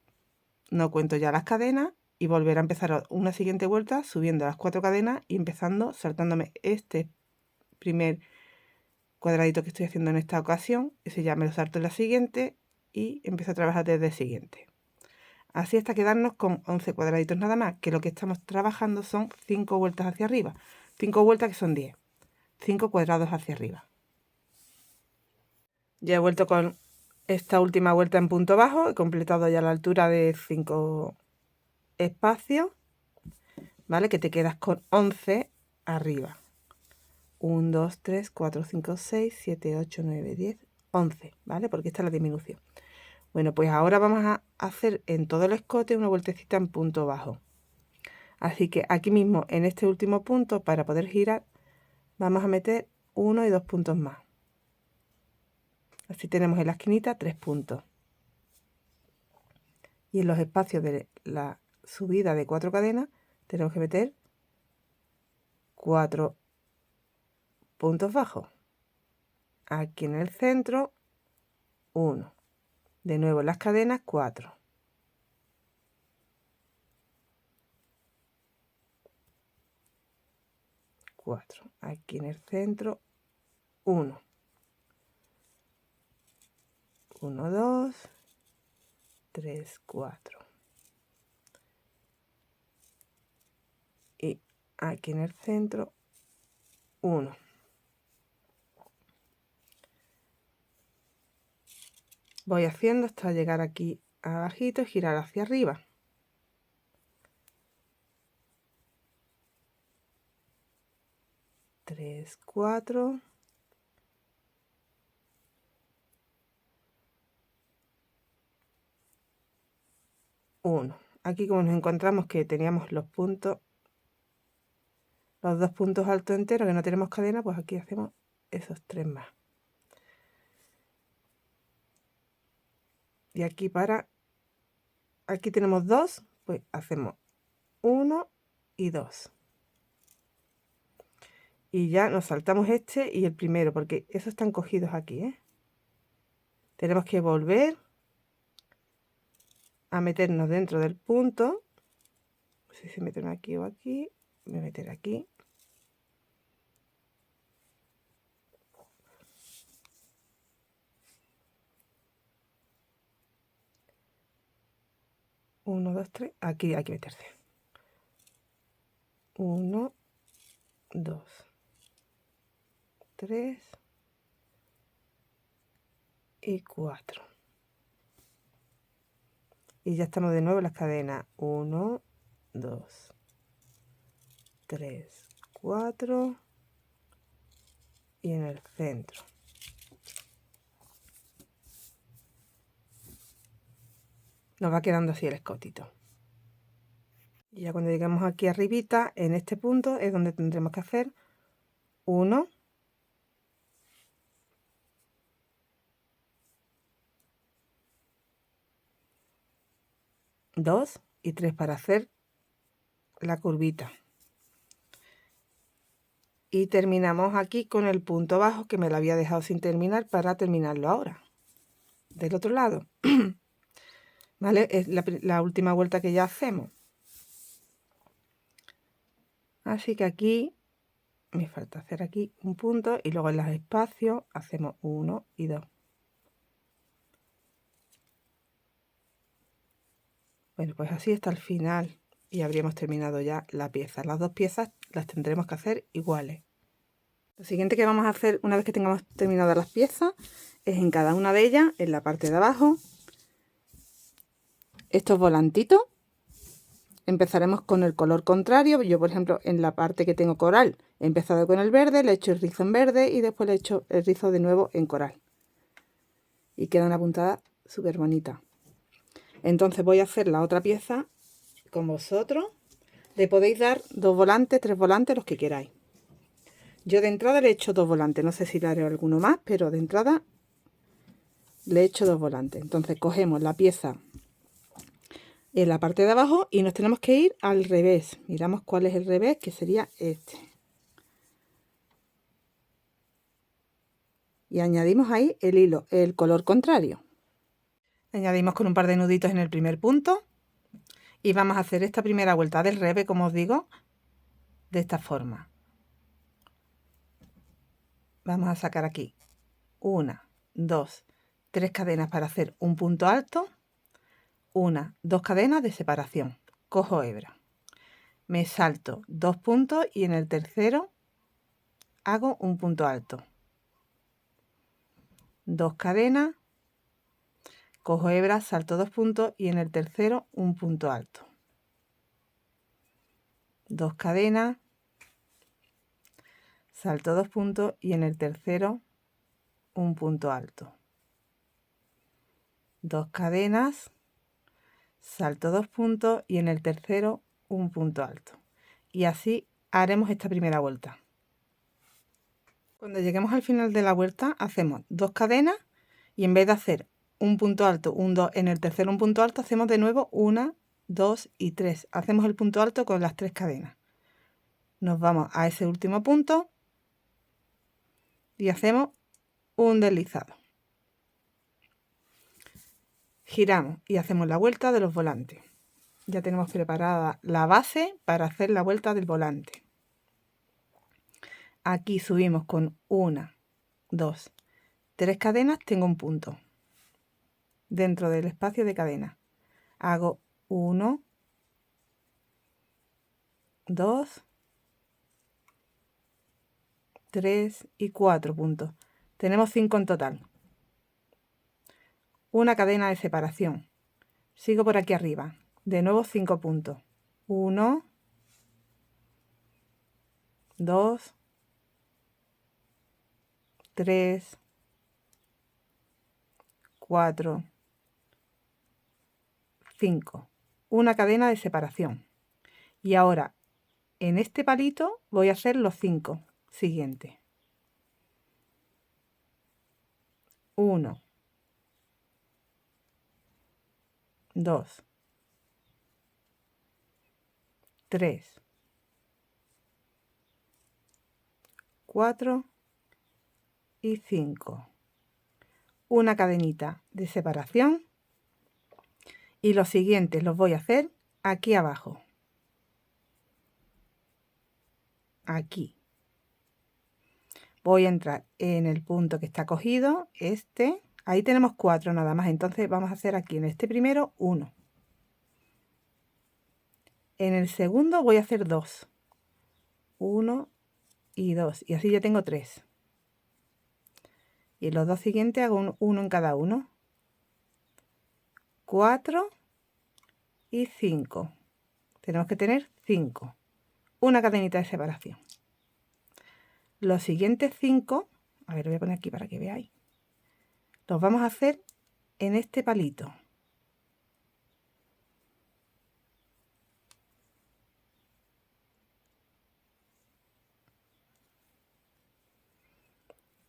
No cuento ya las cadenas y volver a empezar una siguiente vuelta subiendo las 4 cadenas y empezando saltándome este primer cuadradito que estoy haciendo en esta ocasión. Ese ya me lo salto en la siguiente y empiezo a trabajar desde el siguiente. Así hasta quedarnos con 11 cuadraditos nada más, que lo que estamos trabajando son 5 vueltas hacia arriba. 5 vueltas que son 10. 5 cuadrados hacia arriba. Ya he vuelto con esta última vuelta en punto bajo. He completado ya la altura de 5 espacios. ¿Vale? Que te quedas con 11 arriba. 1, 2, 3, 4, 5, 6, 7, 8, 9, 10, 11. ¿Vale? Porque esta es la disminución. Bueno, pues ahora vamos a hacer en todo el escote una vueltecita en punto bajo. Así que aquí mismo, en este último punto, para poder girar, vamos a meter 1 y 2 puntos más. Así tenemos en la esquinita 3 puntos. Y en los espacios de la subida de 4 cadenas, tenemos que meter 4 puntos bajos. Aquí en el centro, 1. De nuevo en las cadenas, 4. 4. Aquí en el centro, 1. 1, 2, 3, 4. Y aquí en el centro, 1. Voy haciendo hasta llegar aquí abajito y girar hacia arriba. Tres, 4. Uno. Aquí como nos encontramos que teníamos los puntos, los 2 puntos altos enteros que no tenemos cadena, pues aquí hacemos esos 3 más. Y aquí aquí tenemos 2, pues hacemos 1 y 2. y ya nos saltamos este y el primero, porque esos están cogidos aquí, ¿eh? Tenemos que volver a meternos dentro del punto. No sé si meterme aquí o aquí. Voy a meter aquí. Uno, dos, tres. Aquí hay que meterse. 1, 2, 3 y 4. Y ya estamos de nuevo en las cadenas. 1, 2, 3, 4 y en el centro. Nos va quedando así el escotito. Y ya cuando lleguemos aquí arribita, en este punto es donde tendremos que hacer 1, 2 y 3 para hacer la curvita. Y terminamos aquí con el punto bajo, que me lo había dejado sin terminar para terminarlo ahora. Del otro lado. ¿Vale? Es la última vuelta que ya hacemos. Así que aquí me falta hacer aquí un punto y luego en los espacios hacemos 1 y 2. Bueno, pues así hasta el final y habríamos terminado ya la pieza. Las dos piezas las tendremos que hacer iguales. Lo siguiente que vamos a hacer una vez que tengamos terminadas las piezas es en cada una de ellas, en la parte de abajo, estos volantitos. Empezaremos con el color contrario. Yo, por ejemplo, en la parte que tengo coral, he empezado con el verde, le he hecho el rizo en verde y después le he hecho el rizo de nuevo en coral. Y queda una puntada súper bonita. Entonces voy a hacer la otra pieza con vosotros. Le podéis dar 2 volantes, 3 volantes, los que queráis. Yo de entrada le he hecho 2 volantes. No sé si le haré alguno más, pero de entrada le he hecho 2 volantes. Entonces cogemos la pieza en la parte de abajo y nos tenemos que ir al revés. Miramos cuál es el revés, que sería este. Y añadimos ahí el hilo, el color contrario. Añadimos con un par de nuditos en el primer punto y vamos a hacer esta primera vuelta del revés, como os digo, de esta forma. Vamos a sacar aquí 1, 2, 3 cadenas para hacer un punto alto, 1, 2 cadenas de separación. Cojo hebra, me salto 2 puntos y en el tercero hago un punto alto. 2 cadenas, cojo hebra, salto 2 puntos y en el tercero un punto alto. 2 cadenas, salto 2 puntos y en el tercero un punto alto. 2 cadenas, salto 2 puntos y en el tercero un punto alto. Y así haremos esta primera vuelta. Cuando lleguemos al final de la vuelta hacemos 2 cadenas y en vez de hacer un punto alto, un 2, en el tercero un punto alto, hacemos de nuevo 1, 2 y 3. Hacemos el punto alto con las 3 cadenas. Nos vamos a ese último punto y hacemos un deslizado. Giramos y hacemos la vuelta de los volantes. Ya tenemos preparada la base para hacer la vuelta del volante. Aquí subimos con 1, 2, 3 cadenas, tengo un punto. Dentro del espacio de cadena hago 1, 2, 3 y 4 puntos. Tenemos 5 en total. Una cadena de separación. Sigo por aquí arriba. De nuevo 5 puntos. 1, 2, 3, 4, 5. Una cadena de separación. Y ahora en este palito voy a hacer los 5 siguientes. 1, 2, 3, 4 y 5. Una cadenita de separación y los siguientes los voy a hacer aquí abajo. Aquí. Voy a entrar en el punto que está cogido, este. Ahí tenemos 4 nada más, entonces vamos a hacer aquí en este primero 1. En el segundo voy a hacer 2. 1 y 2, y así ya tengo 3. Y los dos siguientes hago 1 en cada uno. 4 y 5. Tenemos que tener 5. Una cadenita de separación. Los siguientes 5, a ver, lo voy a poner aquí para que veáis. Los vamos a hacer en este palito.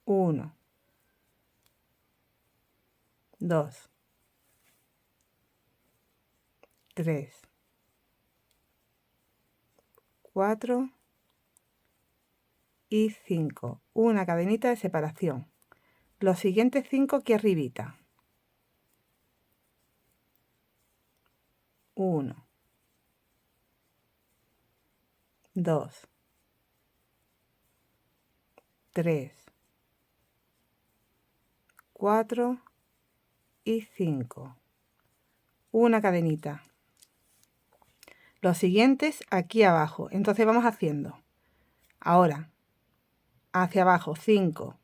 Uno, 2, 3, 4 y 5. Una cadenita de separación. Los siguientes 5 aquí arribita. 1, 2, 3, 4 y 5. Una cadenita. Los siguientes aquí abajo. Entonces vamos haciendo. Ahora, hacia abajo, 5,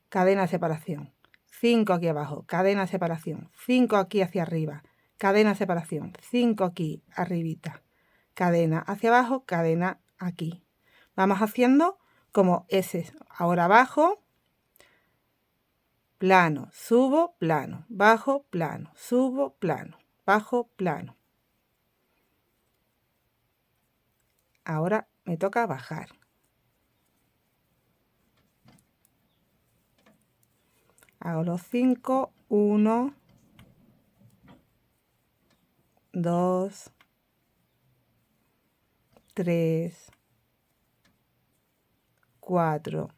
cadena de separación. 5 aquí abajo, cadena de separación. 5 aquí hacia arriba, cadena de separación. 5 aquí arribita, cadena hacia abajo, cadena aquí. Vamos haciendo como ese. Ahora abajo, plano, subo, plano, bajo, plano, subo, plano, bajo, plano. Ahora me toca bajar. Hago los 5, 1, 2, 3, 4,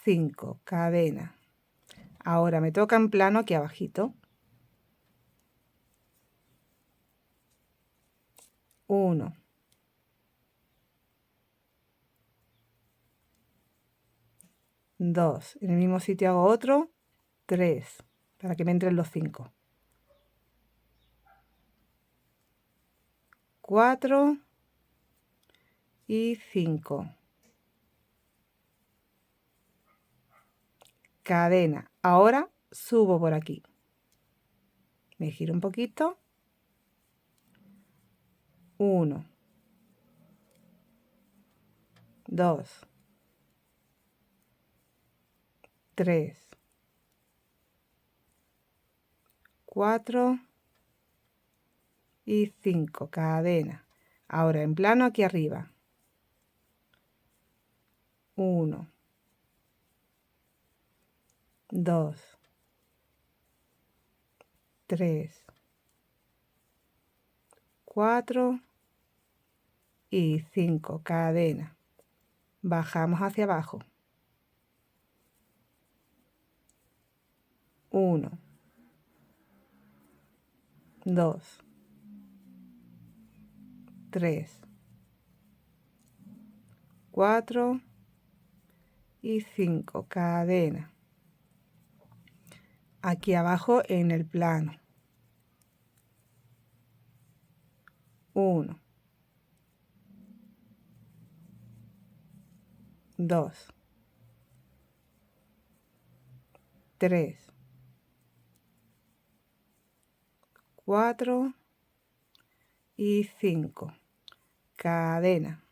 5, cadena. Ahora me toca en plano aquí abajito. 1, 2, en el mismo sitio hago otro, 3, para que me entren los 5. 4 y 5. Cadena. Ahora subo por aquí. Me giro un poquito. 1, 2, 3, 4 y 5. Cadena. Ahora en plano aquí arriba. 1, 2, 3, 4 y 5. Cadena. Bajamos hacia abajo. 1, 2, 3, 4 y 5. Cadena. Aquí abajo en el plano. 1, 2, 3, 4 y 5. Cadena.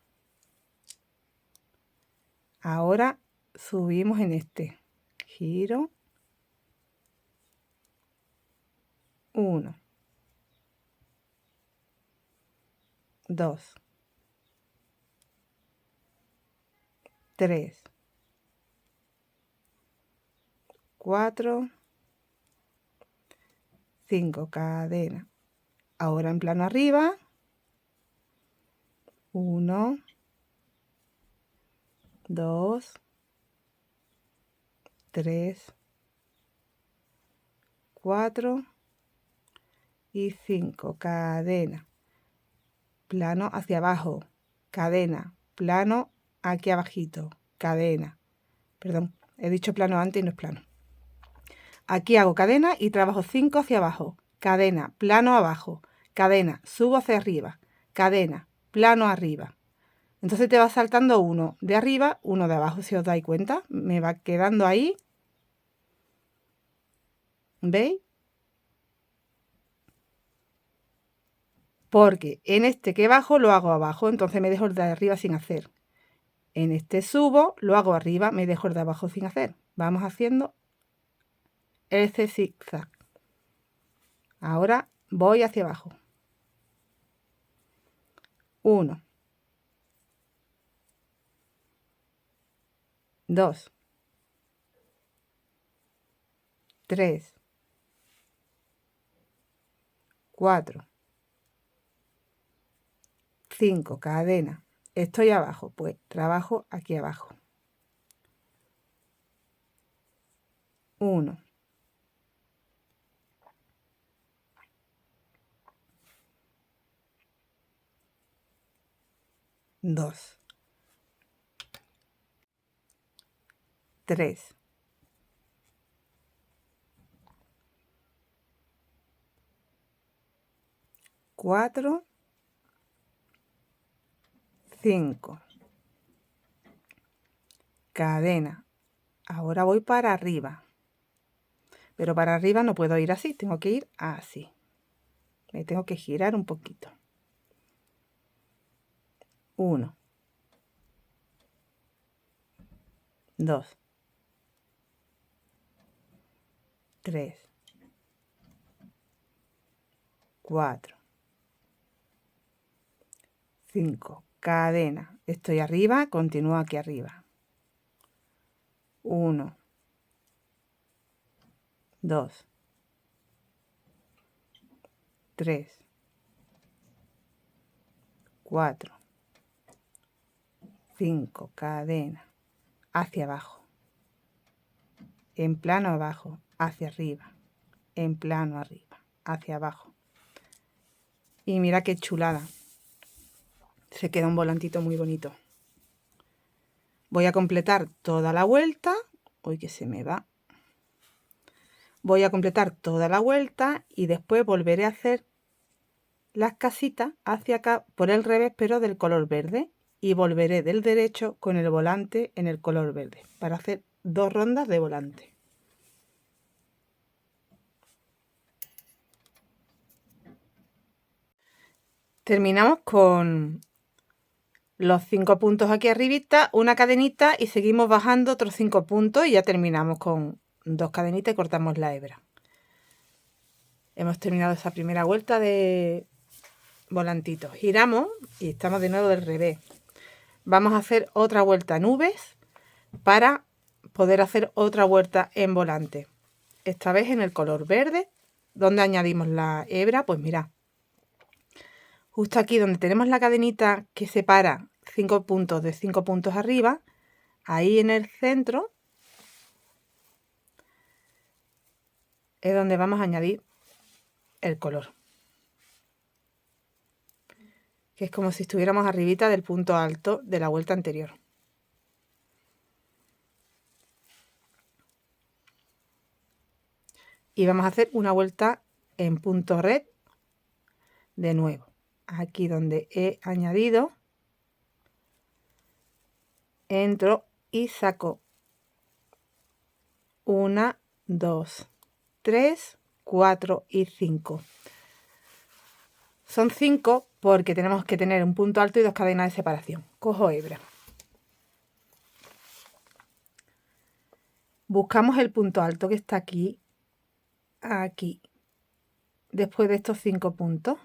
Ahora subimos en este. Giro. 1, 2, 3, 4, 5. Cadena. Ahora en plano arriba. 1, 2, 3, 4 y 5. Cadena, plano hacia abajo, cadena, plano aquí abajito, cadena. Perdón, he dicho plano antes y no es plano. Aquí hago cadena y trabajo 5 hacia abajo, cadena, plano abajo, cadena, subo hacia arriba, cadena, plano arriba. Entonces te va saltando uno de arriba, uno de abajo, si os dais cuenta. Me va quedando ahí. ¿Veis? Porque en este que bajo lo hago abajo, entonces me dejo el de arriba sin hacer. En este subo, lo hago arriba, me dejo el de abajo sin hacer. Vamos haciendo este zigzag. Ahora voy hacia abajo. 1, 2, 3, 4, 5, cadena. Estoy abajo, pues trabajo aquí abajo. 1, 2, 3, 4, 5. Cadena. Ahora voy para arriba. Pero para arriba no puedo ir así, tengo que ir así. Me tengo que girar un poquito. 1, 2, 3, 4, 5. Cadena. Estoy arriba, continúo aquí arriba. 1, 2, 3, 4, 5. Cadena. Hacia abajo. En plano abajo, hacia arriba. En plano arriba, hacia abajo. Y mira qué chulada. Se queda un volantito muy bonito. Voy a completar toda la vuelta. Uy, que se me va. Voy a completar toda la vuelta y después volveré a hacer las casitas hacia acá por el revés, pero del color verde. Y volveré del derecho con el volante en el color verde para hacer 2 rondas de volante. Terminamos con los 5 puntos aquí arribita, una cadenita y seguimos bajando otros 5 puntos y ya terminamos con 2 cadenitas y cortamos la hebra. Hemos terminado esa primera vuelta de volantitos. Giramos y estamos de nuevo del revés. Vamos a hacer otra vuelta nubes para poder hacer otra vuelta en volante. Esta vez en el color verde, donde añadimos la hebra, pues mirad. Justo aquí donde tenemos la cadenita que separa 5 puntos de 5 puntos arriba, ahí en el centro es donde vamos a añadir el color. Que es como si estuviéramos arribita del punto alto de la vuelta anterior. Y vamos a hacer una vuelta en punto red de nuevo. Aquí donde he añadido, entro y saco 1, 2, 3, 4 y 5. Son 5 porque tenemos que tener un punto alto y 2 cadenas de separación. Cojo hebra. Buscamos el punto alto que está aquí, aquí, después de estos 5 puntos.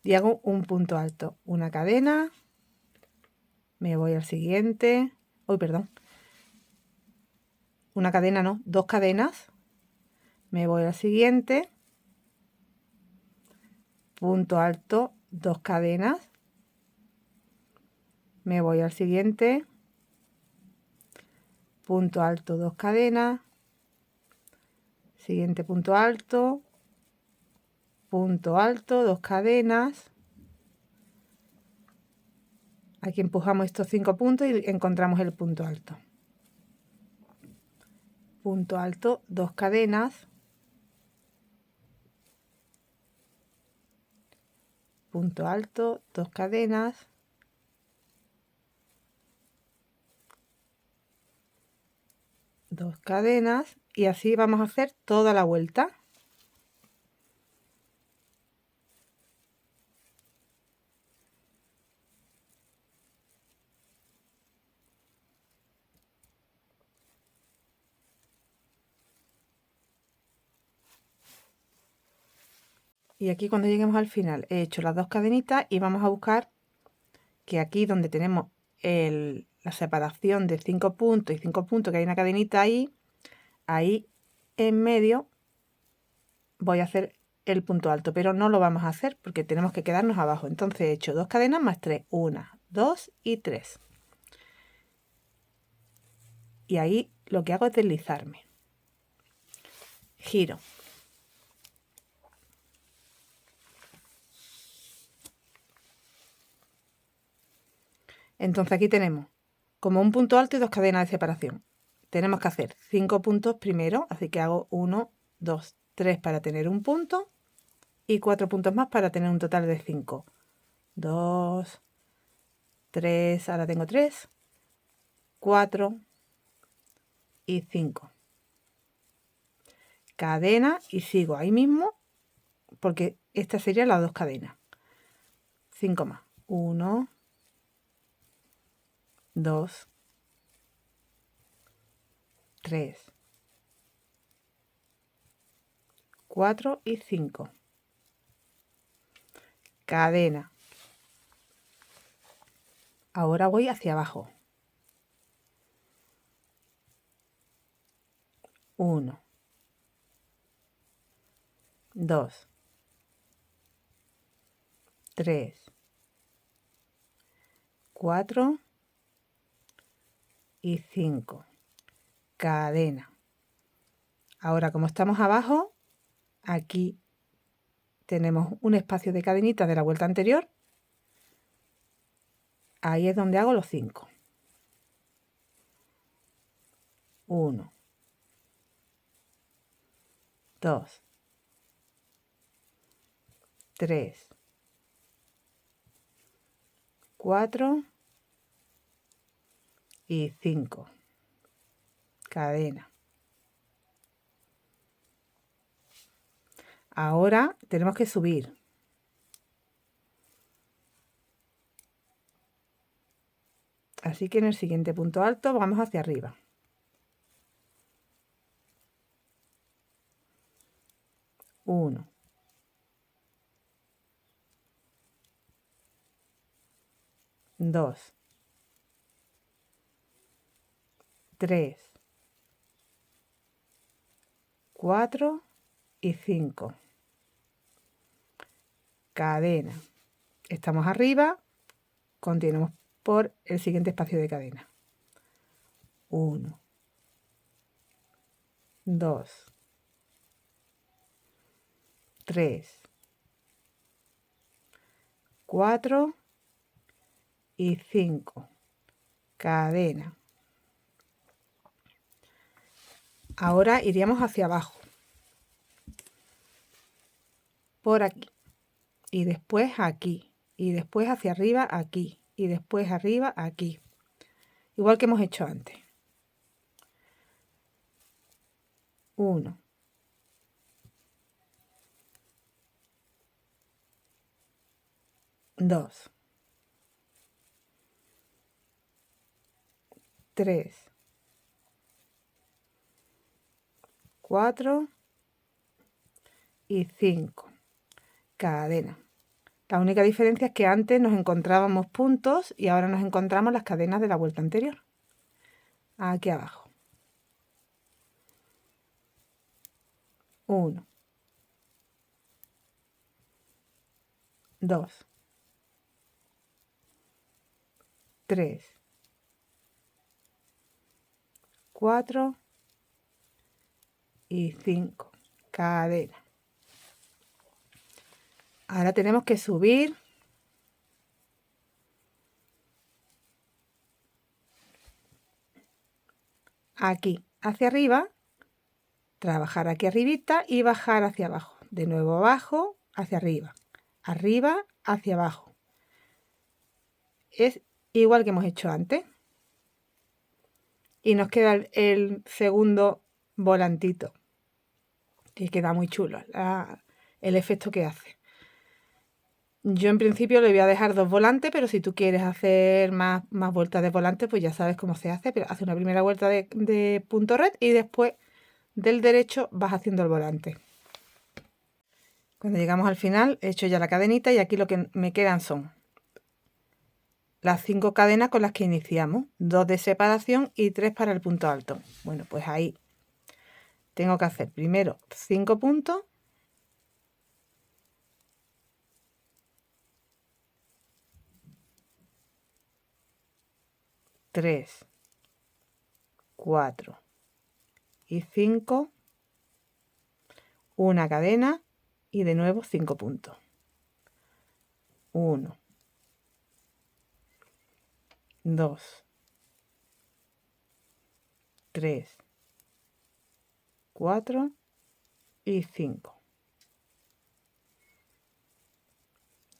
Y hago un punto alto, una cadena, me voy al siguiente, una cadena no, 2 cadenas, me voy al siguiente, punto alto, 2 cadenas, me voy al siguiente, punto alto, 2 cadenas, siguiente punto alto, 2 cadenas. Aquí empujamos estos 5 puntos y encontramos el punto alto. Punto alto, 2 cadenas, punto alto, 2 cadenas, dos cadenas, y así vamos a hacer toda la vuelta. Y aquí cuando lleguemos al final he hecho las 2 cadenitas y vamos a buscar que aquí donde tenemos la separación de 5 puntos y 5 puntos, que hay una cadenita ahí en medio voy a hacer el punto alto, pero no lo vamos a hacer porque tenemos que quedarnos abajo. Entonces he hecho 2 cadenas más 3, 1, 2 y 3. Y ahí lo que hago es deslizarme. Giro. Entonces aquí tenemos como un punto alto y 2 cadenas de separación. Tenemos que hacer 5 puntos primero, así que hago 1, 2, 3 para tener un punto y 4 puntos más para tener un total de 5. 2, 3, ahora tengo 3, 4 y 5. Cadena y sigo ahí mismo porque estas serían las 2 cadenas. 5 más. 1, 2, 3, 4 y 5. Cadena. Ahora voy hacia abajo. 1, 2, 3, 4 y 5. Cadena. Ahora, como estamos abajo, aquí tenemos un espacio de cadenitas de la vuelta anterior. Ahí es donde hago los 5. 1, 2, 3, 4 y 5. Cadena. Ahora tenemos que subir. Así que en el siguiente punto alto vamos hacia arriba. 1, 2, 3, 4 y 5. Cadena. Estamos arriba, continuamos por el siguiente espacio de cadena. 1, 2, 3, 4 y 5. Cadena. Ahora iríamos hacia abajo, por aquí, y después aquí, y después hacia arriba aquí, y después arriba aquí, igual que hemos hecho antes. 1, 2, 3, 4 y 5. Cadena. La única diferencia es que antes nos encontrábamos puntos y ahora nos encontramos las cadenas de la vuelta anterior. Aquí abajo. 1, 2, 3, 4 y 5. Cadena. Ahora tenemos que subir aquí hacia arriba, trabajar aquí arribita y bajar hacia abajo. De nuevo abajo, hacia arriba, hacia abajo. Es igual que hemos hecho antes. Y nos queda el segundo volantito, que queda muy chulo el efecto que hace. Yo en principio le voy a dejar 2 volantes, pero si tú quieres hacer más vueltas de volante, pues ya sabes cómo se hace. Pero hace una primera vuelta de punto red y después del derecho vas haciendo el volante. Cuando llegamos al final he hecho ya la cadenita y aquí lo que me quedan son las 5 cadenas con las que iniciamos, 2 de separación y 3 para el punto alto. Bueno, pues ahí tengo que hacer primero 5 puntos, tres, 4 y 5, una cadena y de nuevo 5 puntos. 1, 2, 3, 4 y 5.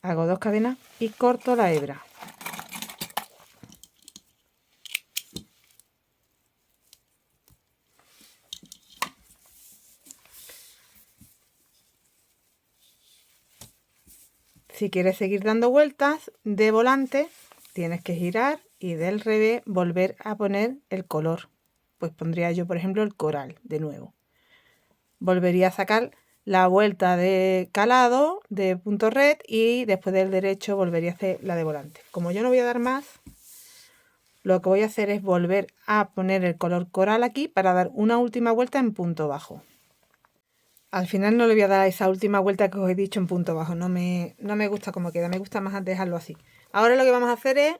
Hago 2 cadenas y corto la hebra. Si quieres seguir dando vueltas de volante, tienes que girar y del revés volver a poner el color. Pues pondría yo, por ejemplo, el coral de nuevo. Volvería a sacar la vuelta de calado de punto red y después del derecho volvería a hacer la de volante. Como yo no voy a dar más, lo que voy a hacer es volver a poner el color coral aquí para dar una última vuelta en punto bajo. Al final no le voy a dar esa última vuelta que os he dicho en punto bajo, no me gusta como queda, me gusta más dejarlo así. Ahora lo que vamos a hacer es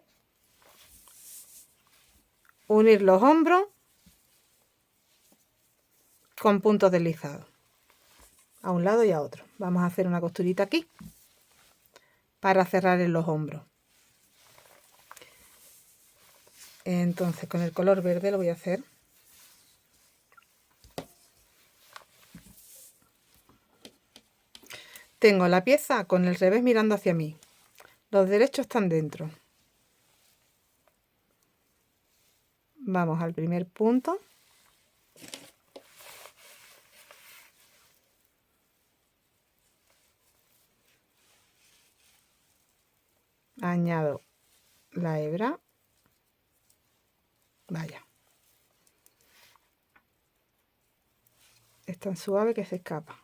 unir los hombros con puntos deslizados, a un lado y a otro. Vamos a hacer una costurita aquí para cerrar en los hombros. Entonces con el color verde lo voy a hacer. Tengo la pieza con el revés mirando hacia mí. Los derechos están dentro. Vamos al primer punto. Añado la hebra. Vaya. Es tan suave que se escapa.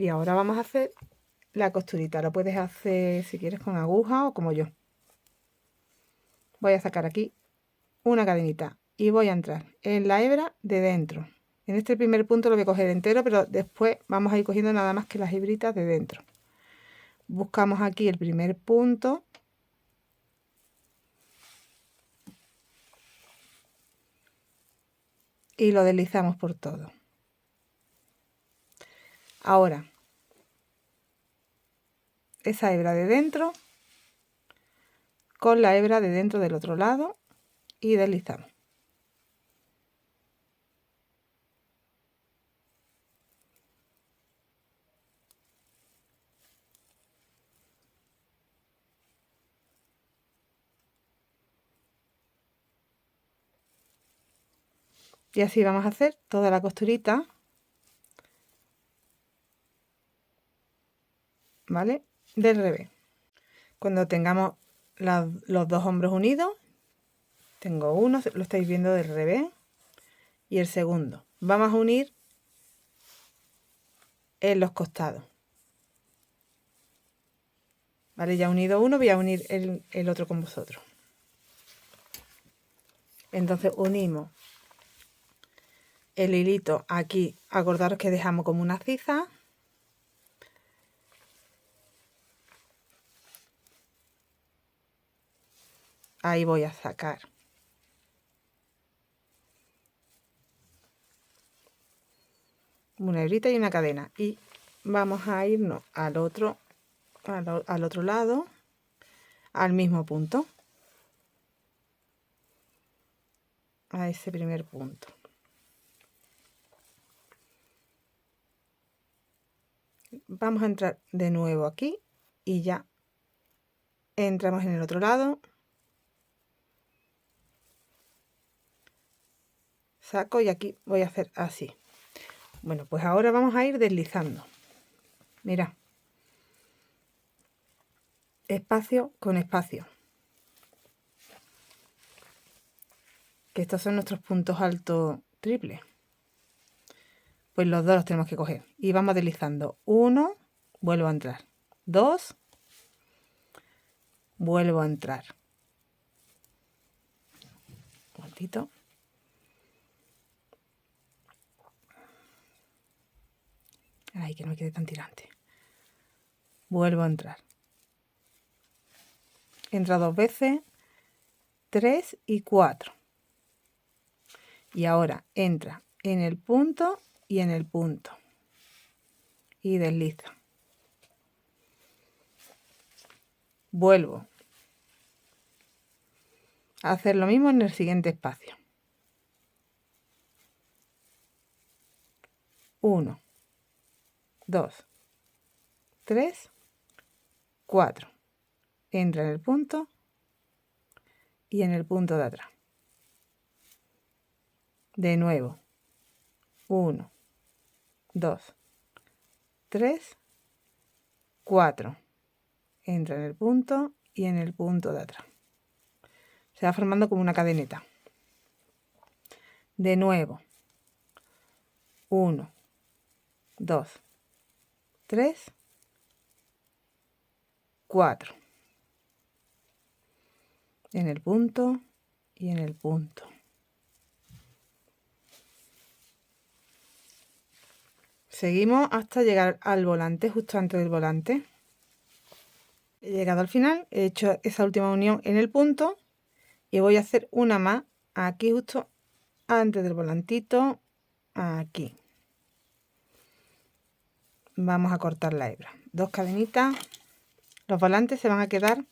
Y ahora vamos a hacer la costurita. Lo puedes hacer si quieres con aguja o como yo. Voy a sacar aquí una cadenita y voy a entrar en la hebra de dentro. En este primer punto lo voy a coger entero, pero después vamos a ir cogiendo nada más que las hebritas de dentro. Buscamos aquí el primer punto. Y lo deslizamos por todo. Ahora, esa hebra de dentro con la hebra de dentro del otro lado y deslizamos. Y así vamos a hacer toda la costurita, ¿vale? Del revés. Cuando tengamos los dos hombros unidos, tengo uno, lo estáis viendo del revés, y el segundo. Vamos a unir en los costados. Vale, ya he unido uno, voy a unir el otro con vosotros. Entonces unimos el hilito aquí, acordaros que dejamos como una ciza. Ahí voy a sacar una hebrita y una cadena, y vamos a irnos al otro lado, al mismo punto, a ese primer punto. Vamos a entrar de nuevo aquí y ya entramos en el otro lado, saco y aquí voy a hacer así. Bueno, pues ahora vamos a ir deslizando. Mira, espacio con espacio, que estos son nuestros puntos altos triples. Pues los dos los tenemos que coger y vamos deslizando. 1, vuelvo a entrar. 2, vuelvo a entrar. Un momentito. Ay, que no me quede tan tirante. Vuelvo a entrar. Entra 2 veces, 3 y 4. Y ahora entra en el punto y en el punto. Y desliza. Vuelvo a hacer lo mismo en el siguiente espacio. 1, 2, 3, 4. Entra en el punto y en el punto de atrás. De nuevo. 1, 2, 3, 4. Entra en el punto y en el punto de atrás. Se va formando como una cadeneta. De nuevo. 1, 2, 3, 4. En el punto y en el punto. Seguimos hasta llegar al volante, justo antes del volante. He llegado al final, he hecho esa última unión en el punto y voy a hacer una más aquí justo antes del volantito, aquí. Vamos a cortar la hebra. 2 cadenitas. Los volantes se van a quedar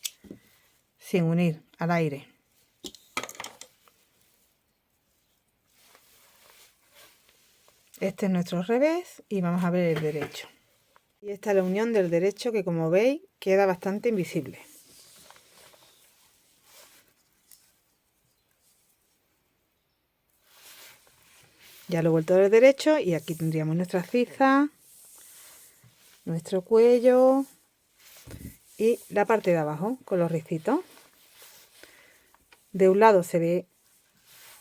sin unir al aire. Este es nuestro revés y vamos a ver el derecho. Y esta es la unión del derecho, que como veis queda bastante invisible. Ya lo he vuelto del derecho y aquí tendríamos nuestra ciza, nuestro cuello y la parte de abajo con los ricitos. De un lado se ve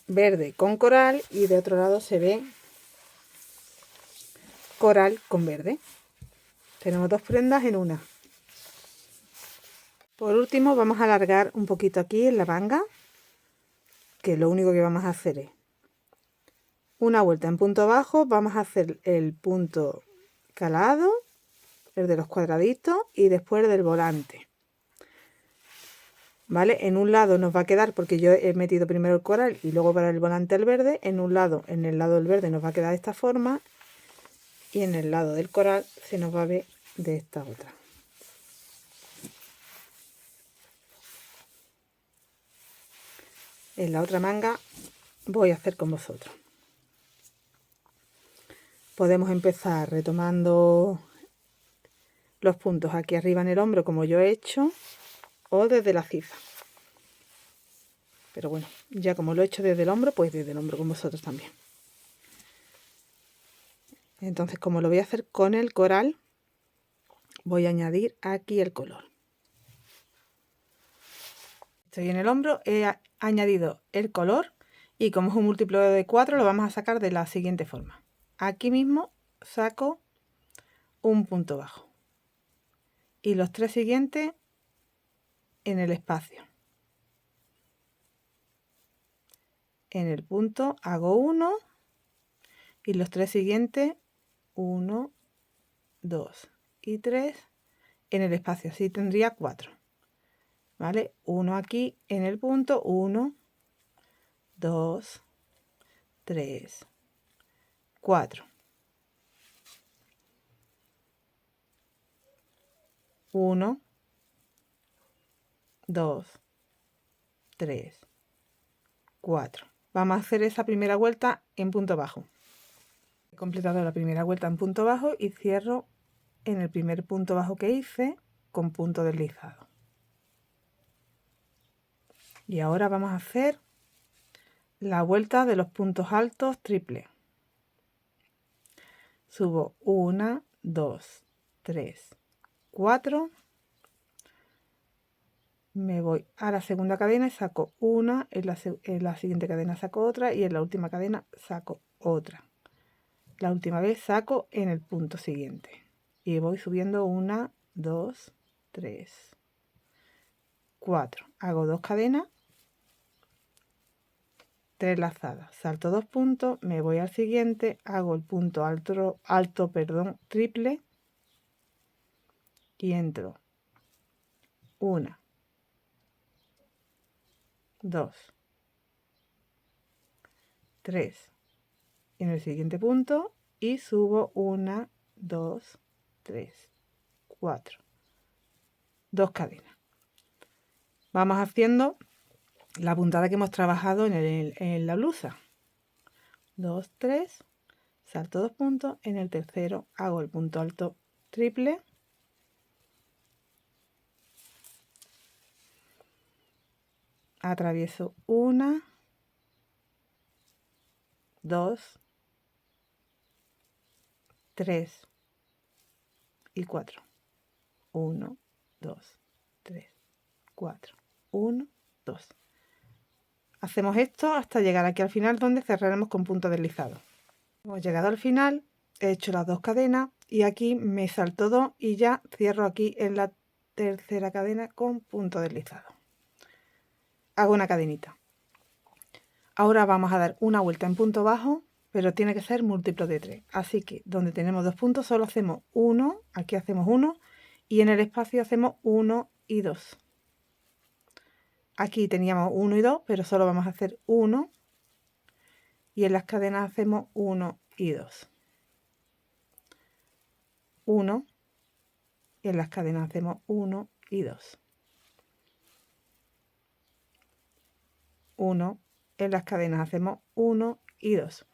verde con coral y de otro lado se ve coral con verde. Tenemos 2 prendas en una. Por último vamos a alargar un poquito aquí en la manga, que lo único que vamos a hacer es una vuelta en punto bajo. Vamos a hacer el punto calado, el de los cuadraditos y después el del volante. ¿Vale? En un lado nos va a quedar, porque yo he metido primero el coral y luego para el volante el verde, en un lado, en el lado del verde nos va a quedar de esta forma y en el lado del coral se nos va a ver de esta otra. En la otra manga voy a hacer con vosotros. Podemos empezar retomando los puntos aquí arriba en el hombro como yo he hecho, o desde la ciza. Pero bueno, ya como lo he hecho desde el hombro, pues desde el hombro con vosotros también. Entonces, como lo voy a hacer con el coral, voy a añadir aquí el color. Estoy en el hombro, he añadido el color y como es un múltiplo de 4 lo vamos a sacar de la siguiente forma. Aquí mismo saco un punto bajo y los 3 siguientes en el espacio. en el punto, hago 1 y los 3 siguientes 1, 2 y 3 en el espacio, así tendría 4, ¿vale? 1 aquí en el punto, 1, 2, 3, 4. 1, 2, 3, 4. Vamos a hacer esa primera vuelta en punto bajo. He completado la primera vuelta en punto bajo y cierro en el primer punto bajo que hice con punto deslizado. Y ahora vamos a hacer la vuelta de los puntos altos triple. Subo 1, 2, 3, 4. Me voy a la segunda cadena y saco una, en la siguiente cadena saco otra y en la última cadena saco otra. La última vez saco en el punto siguiente y voy subiendo 1, 2, 3, 4. Hago 2 cadenas, 3 lazadas, salto 2 puntos, me voy al siguiente, hago el punto alto, triple y entro 1, 2, 3 en el siguiente punto y subo 1, 2, 3, 4, 2 cadenas. Vamos haciendo la puntada que hemos trabajado en la blusa. 2, 3, salto 2 puntos, en el tercero hago el punto alto triple, atravieso 1, 2, 3 y 4. 1, 2, 3, 4. 1, 2. Hacemos esto hasta llegar aquí al final, donde cerraremos con punto deslizado. Hemos llegado al final, he hecho las 2 cadenas y aquí me salto 2 y ya cierro aquí en la tercera cadena con punto deslizado. Hago una cadenita. Ahora vamos a dar una vuelta en punto bajo, pero tiene que ser múltiplo de 3. Así que donde tenemos 2 puntos solo hacemos 1, aquí hacemos 1 y en el espacio hacemos 1 y 2. Aquí teníamos 1 y 2, pero solo vamos a hacer 1 y en las cadenas hacemos 1 y 2. 1 y en las cadenas hacemos 1 y 2. 1 en las cadenas hacemos 1 y 2,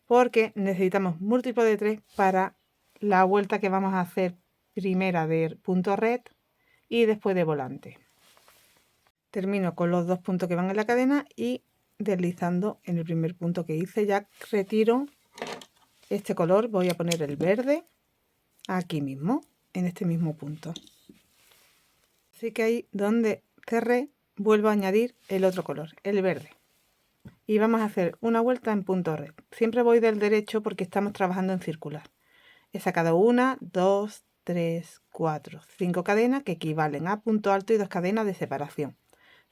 porque necesitamos múltiplo de 3 para la vuelta que vamos a hacer primera de punto red y después de volante. Termino con los 2 puntos que van en la cadena y deslizando en el primer punto que hice. Ya retiro este color, voy a poner el verde aquí mismo, en este mismo punto. Así que ahí donde cerré vuelvo a añadir el otro color, el verde. Y vamos a hacer una vuelta en punto red. Siempre voy del derecho porque estamos trabajando en circular. He sacado 1, 2, 3, 4, 5 cadenas que equivalen a punto alto y 2 cadenas de separación.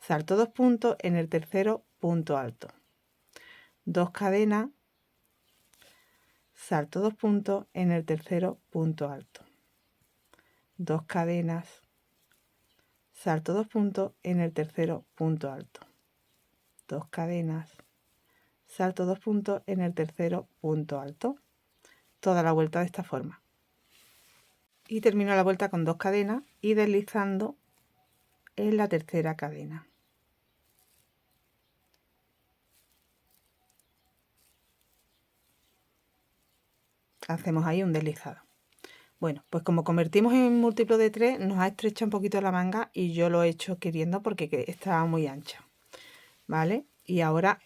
Salto 2 puntos, en el tercero punto alto. 2 cadenas, salto 2 puntos, en el tercero punto alto. 2 cadenas, salto 2 puntos, en el tercero punto alto. 2 cadenas, salto 2 puntos, en el tercero punto alto. Toda la vuelta de esta forma. Y termino la vuelta con 2 cadenas y deslizando en la tercera cadena. Hacemos ahí un deslizado. Bueno, pues como convertimos en múltiplo de 3, nos ha estrechado un poquito la manga y yo lo he hecho queriendo porque estaba muy ancha. ¿Vale? Y ahora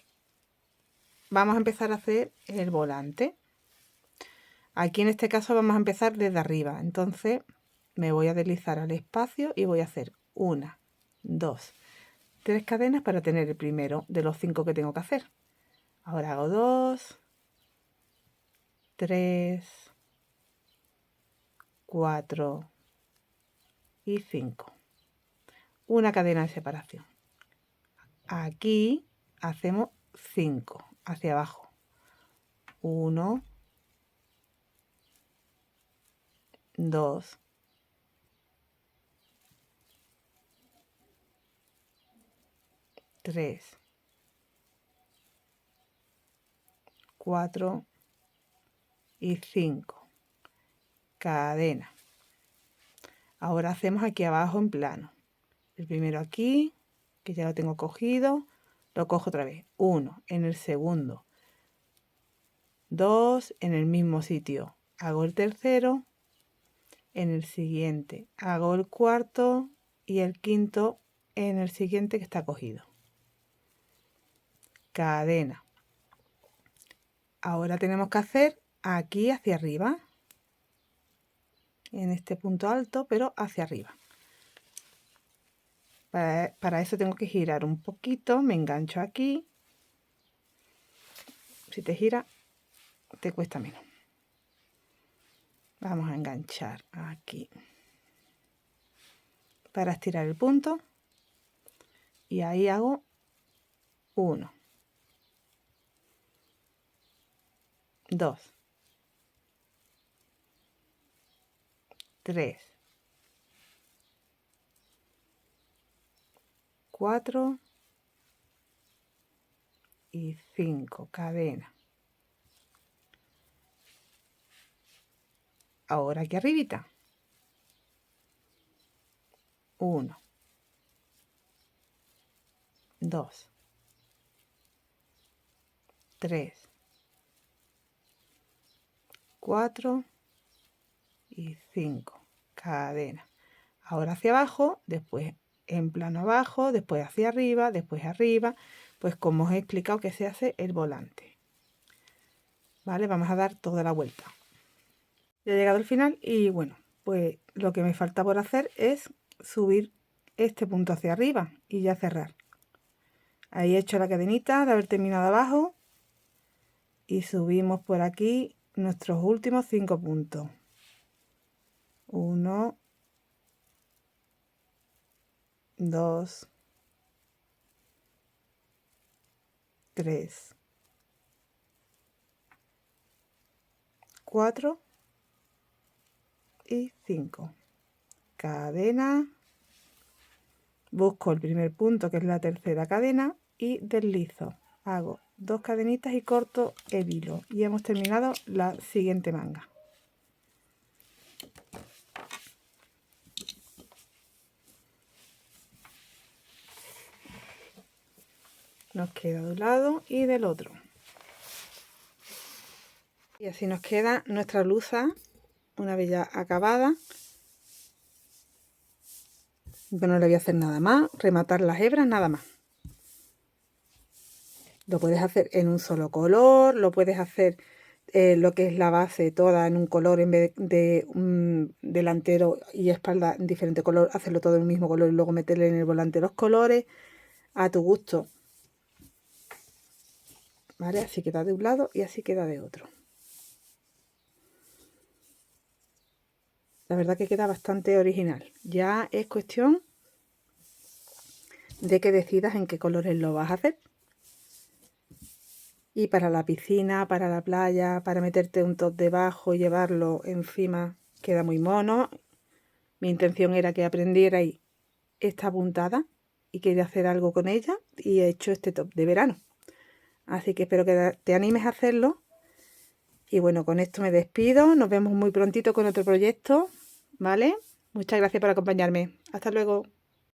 vamos a empezar a hacer el volante. Aquí en este caso vamos a empezar desde arriba. Entonces me voy a deslizar al espacio y voy a hacer 1, 2, 3 cadenas para tener el primero de los 5 que tengo que hacer. Ahora hago 2, 3, 4 y 5. Una cadena de separación. Aquí hacemos 5 hacia abajo. 1, 2, 3, 4 y 5. Cadena. Ahora hacemos aquí abajo en plano. El primero aquí, que ya lo tengo cogido, lo cojo otra vez. 1 en el segundo. 2 en el mismo sitio. Hago el tercero. En el siguiente hago el cuarto y el quinto en el siguiente que está cogido. Cadena. Ahora tenemos que hacer aquí hacia arriba, en este punto alto, pero hacia arriba. Para eso tengo que girar un poquito, me engancho aquí. Si te gira, te cuesta menos. Vamos a enganchar aquí para estirar el punto y ahí hago 1, 2, 3, 4 y 5. Cadena. Ahora aquí arribita. 1, 2, 3, 4 y 5. Cadena. Ahora hacia abajo, después en plano abajo, después hacia arriba, después arriba, pues como os he explicado que se hace el volante. Vale, vamos a dar toda la vuelta. Ya he llegado al final y bueno, pues lo que me falta por hacer es subir este punto hacia arriba y ya cerrar. Ahí he hecho la cadenita de haber terminado abajo y subimos por aquí nuestros últimos 5 puntos. 1, 2, 3, 4 y 5. Cadena. Busco el primer punto, que es la tercera cadena, y deslizo. Hago 2 cadenitas y corto el hilo. Y hemos terminado la siguiente manga. Nos queda de un lado y del otro. Y así nos queda nuestra blusa una vez ya acabada. Yo no le voy a hacer nada más, rematar las hebras nada más. Lo puedes hacer en un solo color, lo puedes hacer lo que es la base toda en un color en vez de un delantero y espalda en diferente color, hacerlo todo en el mismo color y luego meterle en el volante los colores a tu gusto. ¿Vale? Así queda de un lado y así queda de otro. La verdad que queda bastante original. Ya es cuestión de que decidas en qué colores lo vas a hacer. Y para la piscina, para la playa, para meterte un top debajo y llevarlo encima, queda muy mono. Mi intención era que aprendierais esta puntada y quería hacer algo con ella y he hecho este top de verano. Así que espero que te animes a hacerlo. Y bueno, con esto me despido. Nos vemos muy prontito con otro proyecto, ¿vale? Muchas gracias por acompañarme. Hasta luego.